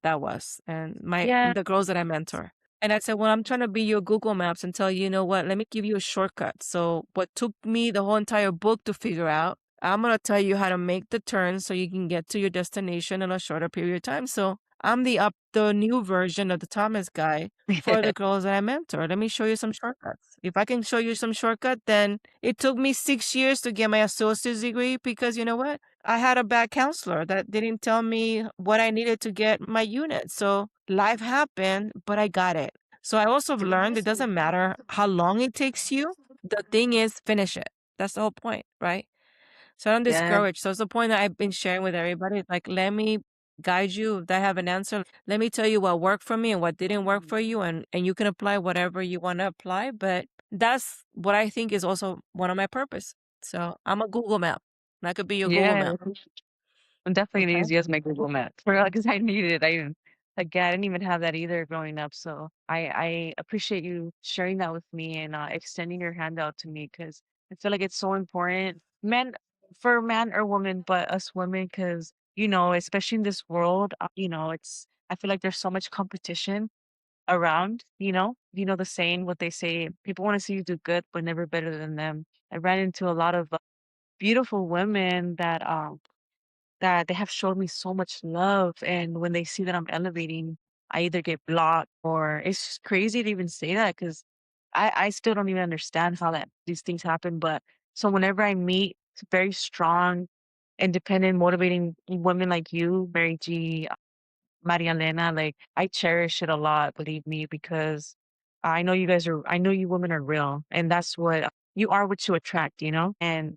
that was. And Yeah. the girls that I mentor. And I said, well, I'm trying to be your Google Maps and tell you, you know what, let me give you a shortcut. So what took me the whole entire book to figure out, I'm gonna tell you how to make the turn so you can get to your destination in a shorter period of time. So I'm the new version of the Thomas guy for the girls that I mentor. Let me show you some shortcuts. If I can show you some shortcut, then it took me 6 years to get my associate's degree because you know what? I had a bad counselor that didn't tell me what I needed to get my unit. So life happened, but I got it. So I also have learned it doesn't matter how long it takes you. The thing is finish it. That's the whole point, right? So I don't Yeah. discourage. So it's the point that I've been sharing with everybody. It's like, let me guide you. If I have an answer, let me tell you what worked for me and what didn't work for you. And you can apply whatever you want to apply. But that's what I think is also one of my purpose. So I'm a Google map. And I could be your Google Yeah. map. I'm definitely gonna Okay. use you as my Google Maps for because I need it. I didn't even have that either growing up. So I appreciate you sharing that with me and extending your hand out to me because I feel like it's so important, men for man or woman, but us women because especially in this world, it's I feel like there's so much competition around. The saying what they say, people want to see you do good, but never better than them. I ran into a lot of beautiful women that they have showed me so much love. And when they see that I'm elevating, I either get blocked or it's just crazy to even say that because I still don't even understand how these things happen. But so whenever I meet very strong, independent, motivating women like you, Mary G, Maria Elena, like I cherish it a lot, believe me, because I know you women are real and that's what you attract, And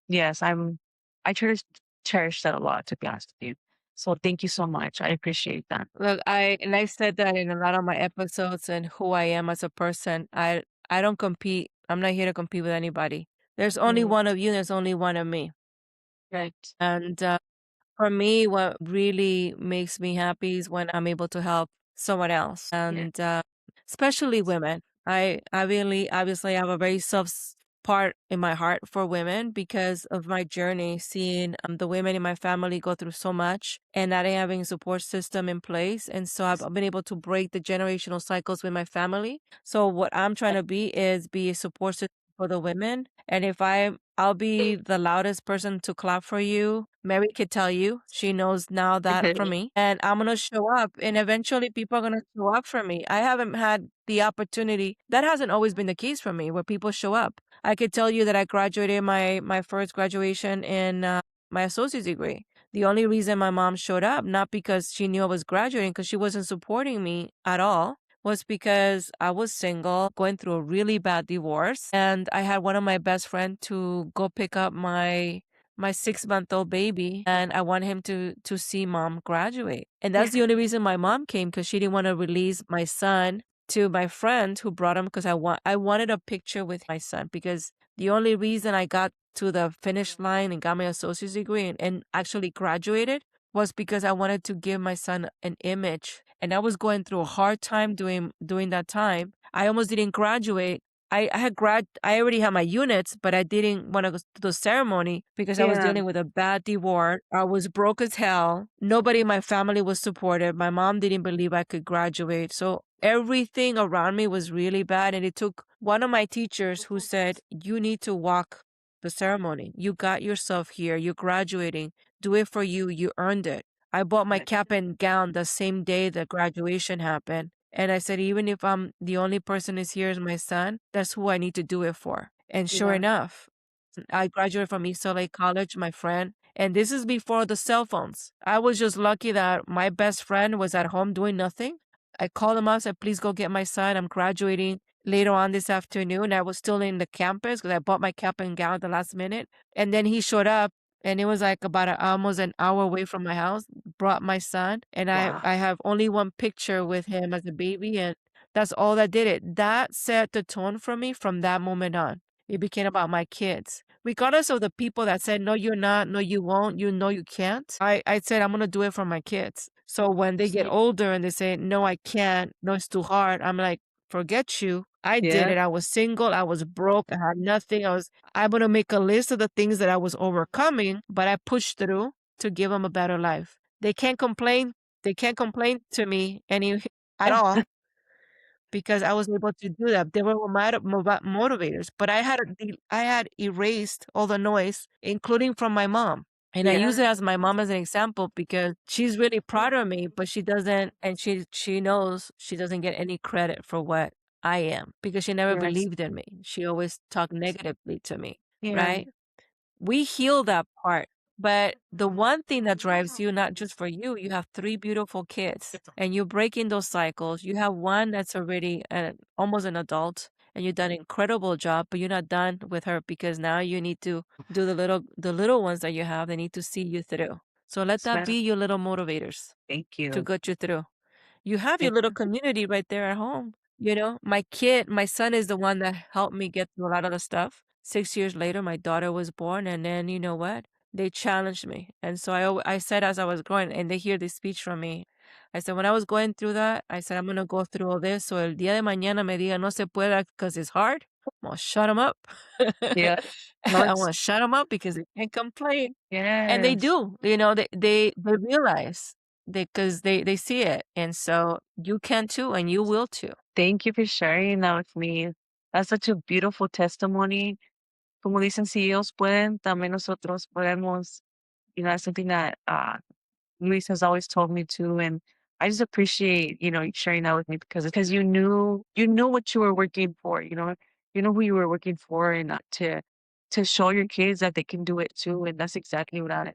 yes, I cherish that a lot, to be honest with you. So thank you so much. I appreciate that. Look, I said that in a lot of my episodes and who I am as a person. I don't compete. I'm not here to compete with anybody. There's only Mm, one of you, there's only one of me. right. And for me, what really makes me happy is when I'm able to help someone else. Yeah. And especially women. I really obviously have a very soft part in my heart for women because of my journey, seeing the women in my family go through so much and not having a support system in place. And so I've been able to break the generational cycles with my family. So what I'm trying to be a support system for the women. And if I'll be the loudest person to clap for you. Mary could tell you. She knows now that from me. And I'm going to show up. And eventually people are going to show up for me. I haven't had the opportunity. That hasn't always been the case for me where people show up. I could tell you that I graduated my first graduation in my associate's degree. The only reason my mom showed up, not because she knew I was graduating, because she wasn't supporting me at all, was because I was single, going through a really bad divorce, and I had one of my best friend to go pick up my 6-month-old baby, and I want him to see mom graduate. And that's the only reason my mom came, because she didn't want to release my son to my friend who brought him, because I wanted a picture with my son, because the only reason I got to the finish line and got my associate's degree and actually graduated was because I wanted to give my son an image. And I was going through a hard time during that time. I almost didn't graduate. I already had my units, but I didn't want to go to the ceremony because I was Yeah. dealing with a bad divorce. I was broke as hell. Nobody in my family was supportive. My mom didn't believe I could graduate. So everything around me was really bad. And it took one of my teachers who said, "You need to walk the ceremony. You got yourself here. You're graduating. Do it for you. You earned it." I bought my cap and gown the same day the graduation happened. And I said, even if I'm the only person who's here is my son, that's who I need to do it for. And sure Yeah. enough, I graduated from East LA College, my friend. And this is before the cell phones. I was just lucky that my best friend was at home doing nothing. I called him up, said, "Please go get my son. I'm graduating later on this afternoon." I was still in the campus because I bought my cap and gown at the last minute. And then he showed up, and it was like about almost an hour away from my house, brought my son. And I have only one picture with him as a baby. And that's all that did it. That set the tone for me from that moment on. It became about my kids. Regardless of the people that said, "No, you're not. No, you won't. You know you can't." I said, "I'm going to do it for my kids." So when they get older and they say, "No, I can't. No, it's too hard." I'm like, "Forget you. I did Yeah. it. I was single. I was broke. I had nothing. I'm going to make a list of the things that I was overcoming, but I pushed through to give them a better life." They can't complain. They can't complain to me at all because I was able to do that. They were my motivators, but I had erased all the noise, including from my mom. And I use it as my mom as an example because she's really proud of me, but she doesn't, and she knows she doesn't get any credit for what I am because she never Yes. believed in me. She always talked negatively to me, Yeah. right? We heal that part. But the one thing that drives you, not just for you, you have 3 beautiful kids and you're breaking those cycles. You have one that's already almost an adult and you've done an incredible job, but you're not done with her because now you need to do the little ones that you have. They need to see you through. So let that be your little motivators Thank to you. get you through. You have your Thank little community right there at home. You know, my son is the one that helped me get through a lot of the stuff. 6 years later, my daughter was born, and then you know what? They challenged me. And so I said as I was growing, and they hear this speech from me, I said, when I was going through that, I said, I'm going to go through all this. So el día de mañana me diga no se puede because it's hard. I'm going to shut them up. Yeah. No, I it's want to shut them up because they can't complain. And they yes. do, you know, they realize because they see it. And so you can too, and you will too. Thank you for sharing that with me. That's such a beautiful testimony. Como dicen, si ellos pueden, también nosotros podemos. You know, that's something that Luis has always told me too. And I just appreciate, you sharing that with me because you knew what you were working for, you know who you were working for and to show your kids that they can do it too. And it's exactly what I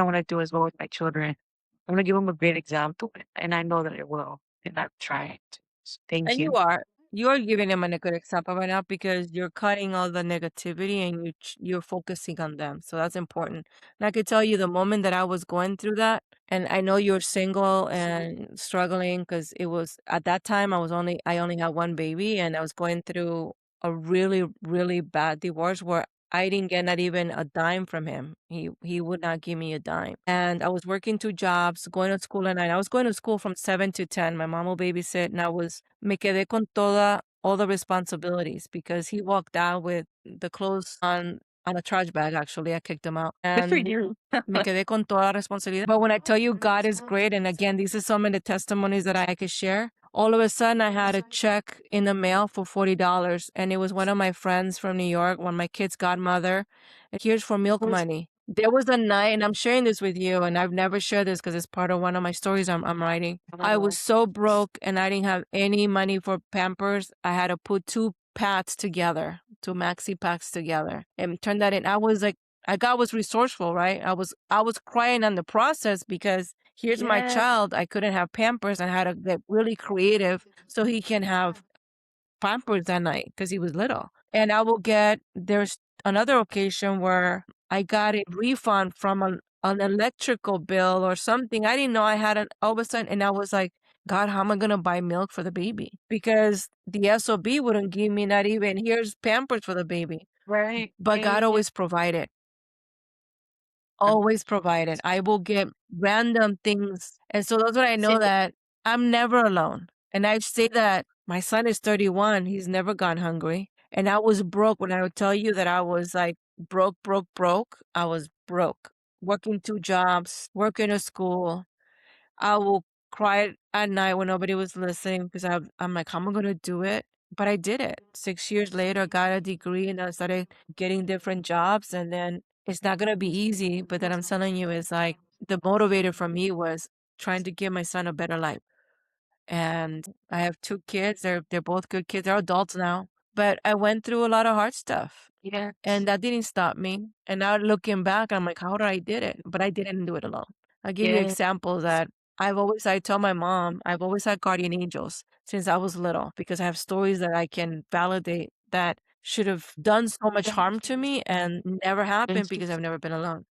want to do as well with my children. I'm gonna give them a great example and I know that I will. And I'm trying to. So thank And you. you are giving them a good example right now because you're cutting all the negativity and you're focusing on them. So that's important. And I could tell you the moment that I was going through that, and I know you're single and struggling because it was at that time I only had one baby and I was going through a really, really bad divorce where I didn't get not even a dime from him. He would not give me a dime. And I was working 2 jobs, going to school at night. I was going to school from 7 to 10. My mom will babysit, and me quedé con all the responsibilities because he walked out with the clothes on a trash bag, actually. I kicked him out. Good for And you. me quedé con toda la responsabilidad. But when I tell you God is great, and again, these are some of the testimonies that I could share. All of a sudden, I had a check in the mail for $40, and it was one of my friends from New York, one of my kids' godmother. And here's for milk money. There was a night, and I'm sharing this with you, and I've never shared this because it's part of one of my stories I'm writing. I was so broke, and I didn't have any money for Pampers. I had to put 2 pads together, 2 maxi packs together, and turn that in. God was resourceful, right? I was crying on the process because here's my Yeah. child. I couldn't have Pampers and I had to get really creative so he can have Pampers that night because he was little. And there's another occasion where I got a refund from an electrical bill or something. I didn't know I had all of a sudden, and I was like, God, how am I going to buy milk for the baby? Because the SOB wouldn't give me not even, here's Pampers for the baby. Right. But God always provided. Always provided. I will get random things. And so that's what I know, that I'm never alone. And I say that my son is 31. He's never gone hungry. And I was broke. When I would tell you that I was like broke, broke, broke, I was broke. Working 2 jobs, working a school. I will cry at night when nobody was listening because I'm like, how am I going to do it? But I did it. 6 years later, I got a degree and I started getting different jobs. And then it's not going to be easy. But then I'm telling you, it's like the motivator for me was trying to give my son a better life. And I have 2 kids. They're both good kids. They're adults now. But I went through a lot of hard stuff. Yeah. And that didn't stop me. And now looking back, I'm like, how did I did it? But I didn't do it alone. I'll give you Yeah. examples that I tell my mom, I've always had guardian angels since I was little because I have stories that I can validate that should have done so much harm to me and never happened because I've never been alone.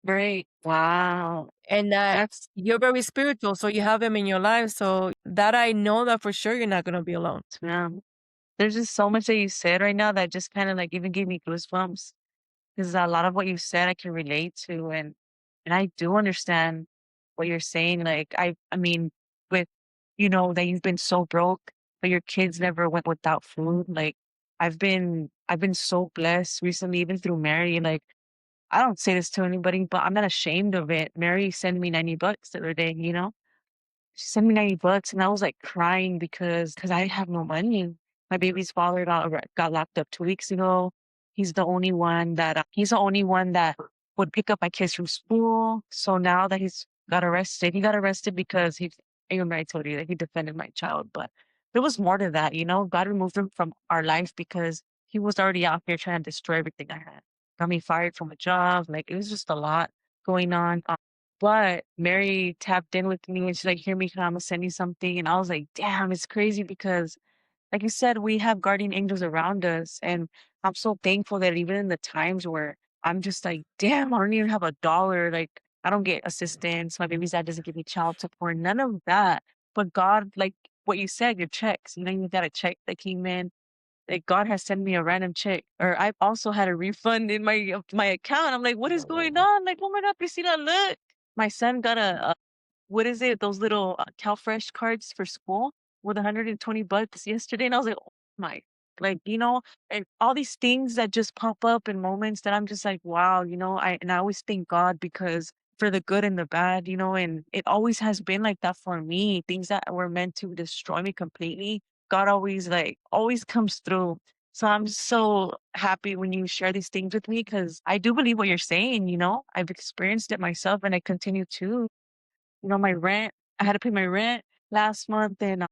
Right. Wow. And that That's you're very spiritual, so you have them in your life. So that I know that for sure you're not going to be alone. yeah. There's just so much that you said right now that just kind of like even gave me goosebumps. Because a lot of what you said I can relate to, and I do understand what you're saying. Like I mean, with that you've been so broke, but your kids never went without food. Like I've been so blessed recently, even through Mary. Like I don't say this to anybody, but I'm not ashamed of it. Mary sent me $90 the other day. She sent me $90 and I was like crying because I have no money. My baby's father got locked up 2 weeks ago. He's the only one that would pick up my kids from school. So now that he got arrested because I remember I told you that he defended my child, but there was more to that. God removed him from our life because he was already out here trying to destroy everything I had. Got me fired from a job. Like it was just a lot going on. But Mary tapped in with me and she's like, "Hear me, come, I'ma send you something." And I was like, damn, it's crazy because, like you said, we have guardian angels around us. And I'm so thankful that even in the times where I'm just like, damn, I don't even have a dollar. Like, I don't get assistance. My baby's dad doesn't give me child support, none of that. But God, like what you said, your checks, you got a check that came in. Like God has sent me a random check, or I've also had a refund in my account. I'm like, what is going on? Like, oh my God, Priscilla, look. My son got a what is it? Those little CalFresh cards for school with $120 yesterday, and I was like, oh my, like and all these things that just pop up in moments that I'm just like, wow, I always thank God because for the good and the bad, and it always has been like that for me. Things that were meant to destroy me completely, God always comes through. So I'm just so happy when you share these things with me because I do believe what you're saying. I've experienced it myself and I continue to. My rent, I had to pay my rent last month and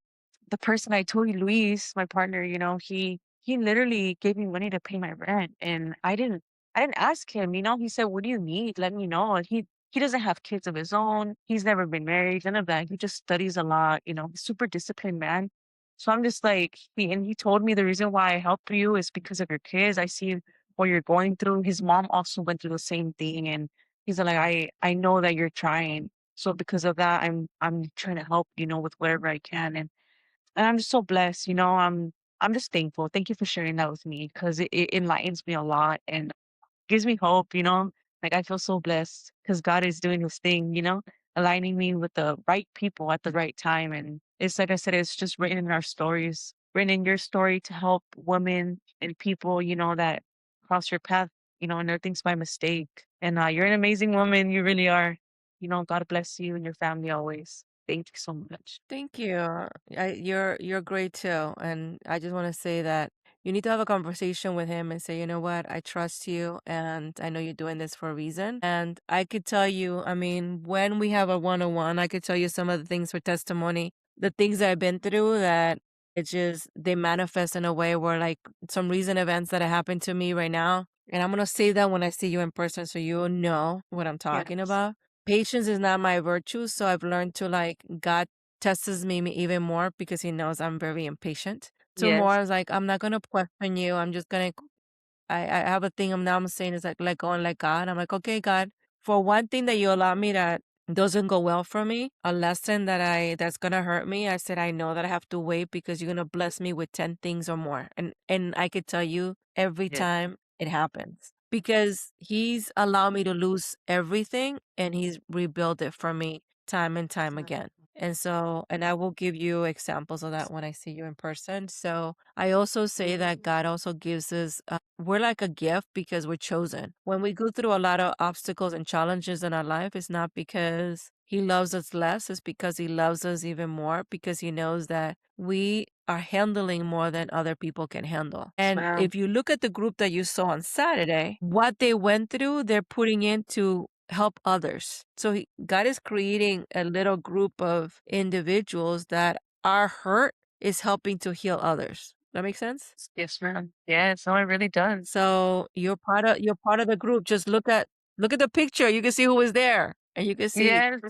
the person I told you, Luis, my partner, he literally gave me money to pay my rent and I didn't ask him. He said, "What do you need? Let me know." And he doesn't have kids of his own. He's never been married, none of that. He just studies a lot, he's super disciplined man. So I'm just like, he told me the reason why I help you is because of your kids. I see what you're going through. His mom also went through the same thing and he's like, I know that you're trying. So because of that, I'm trying to help, with whatever I can. And I'm just so blessed. I'm just thankful. Thank you for sharing that with me because it enlightens me a lot and gives me hope, you know? Like I feel so blessed because God is doing his thing, you know, aligning me with the right people at the right time. And it's like I said, it's just written in our stories, written in your story to help women and people, you know, that cross your path, you know, and everything's by mistake. And you're an amazing woman. You really are. You know, God bless you and your family always. Thank you so much. Thank you. You're great too. And I just want to say that you need to have a conversation with him and say, you know what, I trust you and I know you're doing this for a reason. And I could tell you, I mean, when we have a one-on-one, I could tell you some of the things for testimony, the things that I've been through that it's just they manifest in a way where like some recent events that have happened to me right now. And I'm gonna say that when I see you in person so you'll know what I'm talking Yes. about. Patience is not my virtue, so I've learned to like God tests me even more because he knows I'm very impatient. So more Yes. I was like, I'm not gonna question you. I'm just gonna I have a thing I'm saying is like let go and let God. I'm like, okay, God, for one thing that you allow me that doesn't go well for me, a lesson that's gonna hurt me. I said, I know that I have to wait because you're gonna bless me with 10 things or more. And I could tell you every Yes. time it happens. Because he's allowed me to lose everything and he's rebuilt it for me time and time again. And so, and I will give you examples of that when I see you in person. So I also say that God also gives us, we're like a gift because we're chosen. When we go through a lot of obstacles and challenges in our life, it's not because he loves us less, it's because he loves us even more because he knows that we are handling more than other people can handle. And Wow. if you look at the group that you saw on Saturday, what they went through, they're putting into help others. So God is creating a little group of individuals that are hurt is helping to heal others. That makes sense? Yes, ma'am. Yes. No, it really does. So you're part of the group. Just look at the picture. You can see who was there. And you can see, Yes.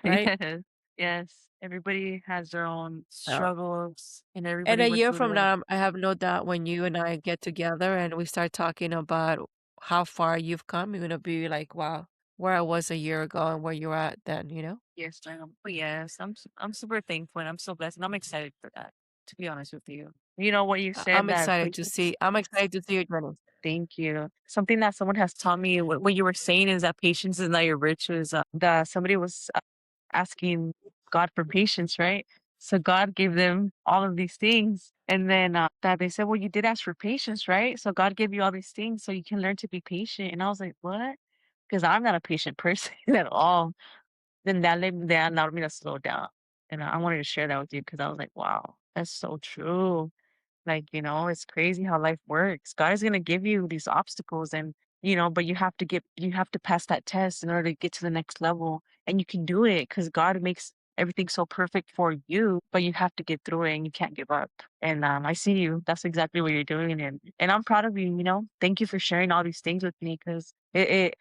right? Yes. Yes. Everybody has their own So struggles and and everybody a went year through from their now, I have no doubt when you and I get together and we start talking about how far you've come, you're gonna be like, wow, where I was a year ago and where you're at then, you know? yes, ma'am. Oh, yes. I'm super thankful and I'm so blessed and I'm excited for that, to be honest with you. You know what you said that patience. I'm excited to see your journey. Thank you. Something that someone has taught me, what you were saying is that patience is not your virtue. Is that somebody was asking God for patience, right? So God gave them all of these things. And then that they said, well, you did ask for patience, right? So God gave you all these things so you can learn to be patient. And I was like, what? Because I'm not a patient person at all. Then that allowed me to slow down. And I wanted to share that with you because I was like, wow, that's so true. Like, you know, it's crazy how life works. God is gonna give you these obstacles and, you know, but you have to pass that test in order to get to the next level. And you can do it because God makes everything so perfect for you, but you have to get through it and you can't give up. And I see you. That's exactly what you're doing. And I'm proud of you, you know. Thank you for sharing all these things with me because it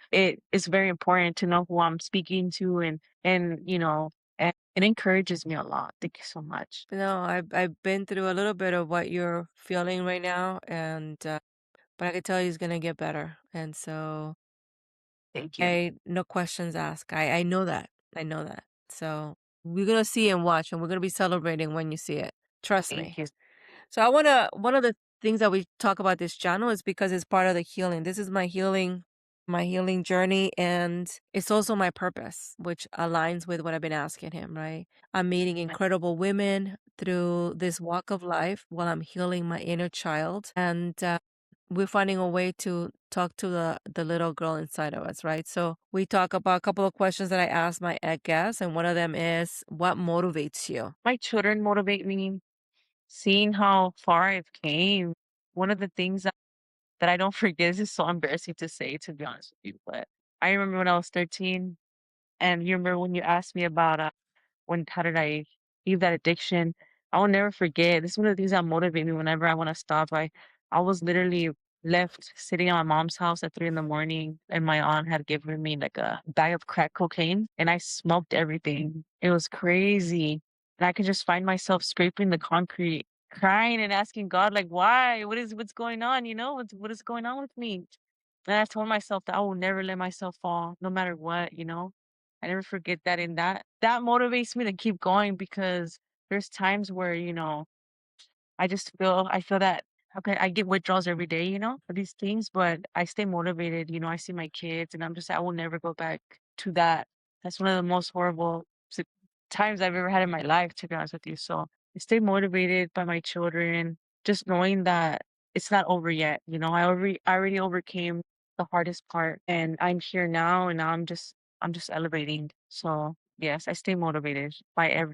is very important to know who I'm speaking to and you know, and it encourages me a lot. Thank you so much. No, I've been through a little bit of what you're feeling right now, and but I can tell you it's gonna get better. And so Thank you. I no questions asked. I know that. I know that. So we're gonna see and watch, and we're gonna be celebrating when you see it. Trust Thank me. you. So one of the things that we talk about this channel is because it's part of the healing. This is my healing journey, and it's also my purpose, which aligns with what I've been asking him, right? I'm meeting incredible women through this walk of life while I'm healing my inner child. And we're finding a way to talk to the little girl inside of us, right? So we talk about a couple of questions that I asked my guests, and one of them is, what motivates you? My children motivate me. Seeing how far I've came. One of the things that I don't forget this is so embarrassing to say, to be honest with you, but I remember when I was 13, and you remember when you asked me about when how did I leave that addiction? I will never forget. This is one of the things that motivate me whenever I want to stop. I was literally left sitting at my mom's house at 3 in the morning, and my aunt had given me like a bag of crack cocaine, and I smoked everything. It was crazy, and I could just find myself scraping the concrete, crying and asking God, like, why? What's going on? You know, what is going on with me? And I told myself that I will never let myself fall, no matter what. You know, I never forget that, and that motivates me to keep going because there's times where, you know, I feel that okay, I get withdrawals every day, for these things, but I stay motivated. I see my kids and I will never go back to that. That's one of the most horrible times I've ever had in my life, to be honest with you. So I stay motivated by my children, just knowing that it's not over yet. I already overcame the hardest part and I'm here now and now I'm just elevating. So yes, I stay motivated by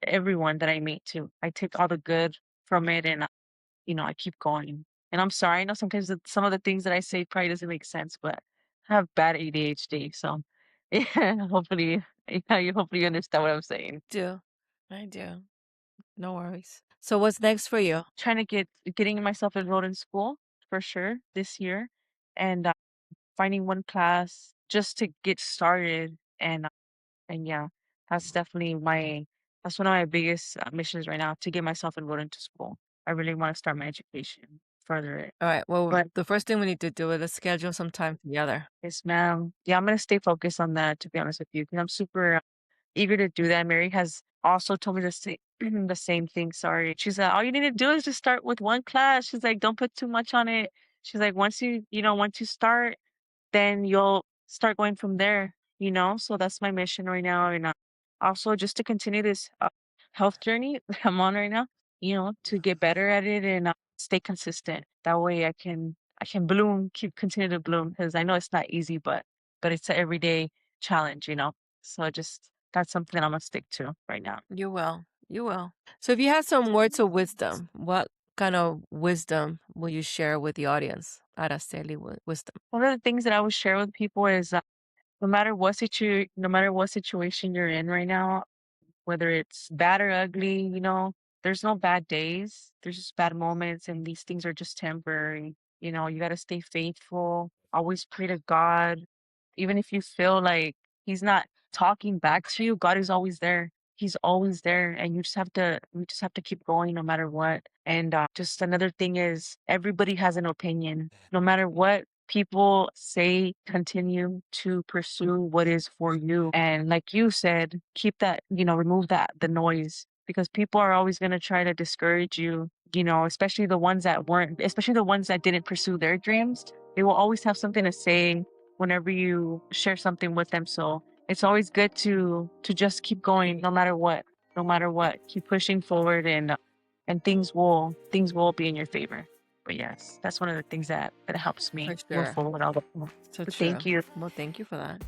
everyone that I meet too. I take all the good from it and I keep going. And I'm sorry, I know sometimes some of the things that I say probably doesn't make sense, but I have bad ADHD. So yeah, hopefully you understand what I'm saying. Do. I do. No worries. So what's next for you? Trying to getting myself enrolled in school for sure this year and finding one class just to get started and yeah, that's definitely that's one of my biggest missions right now to get myself enrolled into school. I really want to start my education, further it. All right. Well, But the first thing we need to do is schedule some time together. yes, ma'am. Yeah, I'm gonna stay focused on that to be honest with you, because I'm super eager to do that. Mary has also told me the same thing. Sorry. She's like, all you need to do is just start with one class. She's like, don't put too much on it. She's like, once you start, then you'll start going from there. So that's my mission right now. And also just to continue this health journey that I'm on right now, to get better at it and stay consistent. That way I can bloom, continue to bloom because I know it's not easy, but it's an everyday challenge. So just that's something that I'm gonna stick to right now. You will. You will. So if you had some words of wisdom, what kind of wisdom will you share with the audience? Araceli wisdom. One of the things that I would share with people is no matter what situation you're in right now, whether it's bad or ugly, there's no bad days. There's just bad moments, and these things are just temporary. You got to stay faithful, always pray to God. Even if you feel like He's not talking back to you, God is always there. He's always there, and you just have to keep going no matter what. And just another thing is, everybody has an opinion. No matter what people say, continue to pursue what is for you. And like you said, keep remove the noise, because people are always going to try to discourage you, especially especially the ones that didn't pursue their dreams. They will always have something to say whenever you share something with them. So it's always good to just keep going no matter what. No matter what. Keep pushing forward and things will be in your favor. But yes, that's one of the things that helps me For move sure. forward all the time. So But true. thank you. Well, thank you for that.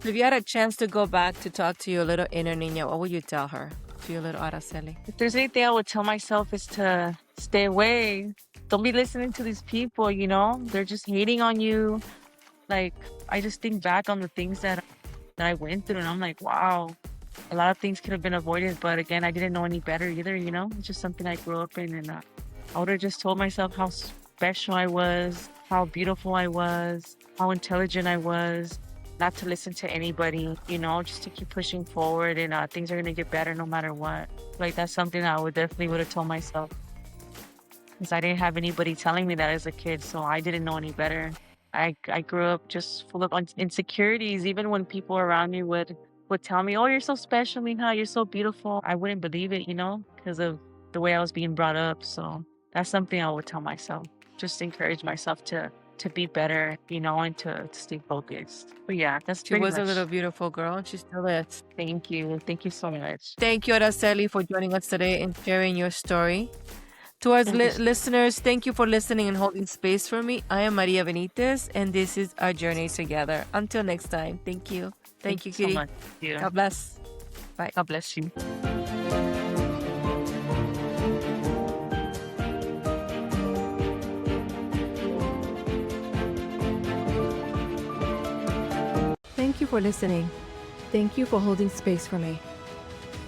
So if you had a chance to go back to talk to your little inner Niña, what would you tell her? To your little Araceli? If there's anything I would tell myself is to stay away. Don't be listening to these people. They're just hating on you. Like, I just think back on the things that I went through and I'm like, wow, a lot of things could have been avoided. But again, I didn't know any better either. It's just something I grew up in. And I would have just told myself how special I was, how beautiful I was, how intelligent I was, not to listen to anybody, just to keep pushing forward and things are going to get better no matter what. Like, that's something that I definitely would have told myself. Because I didn't have anybody telling me that as a kid, so I didn't know any better. I grew up just full of insecurities. Even when people around me would tell me, "Oh, you're so special, Minha, you're so beautiful," I wouldn't believe it, because of the way I was being brought up. So that's something I would tell myself. Just encourage myself to be better, and to stay focused. But yeah, that's She pretty was a much. little beautiful girl, and she still is. Thank you. Thank you so much. Thank you, Araceli, for joining us today and sharing your story. To our Thank you. listeners, thank you for listening and holding space for me. I am Maria Benitez, and this is Our Journey Together. Until next time, thank you. Thank you, so Kitty. much. Yeah. God bless. Bye. God bless you. Thank you for listening. Thank you for holding space for me.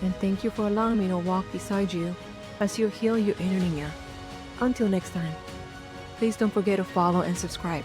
And thank you for allowing me to walk beside you as you heal your inner Niña. Until next time, please don't forget to follow and subscribe.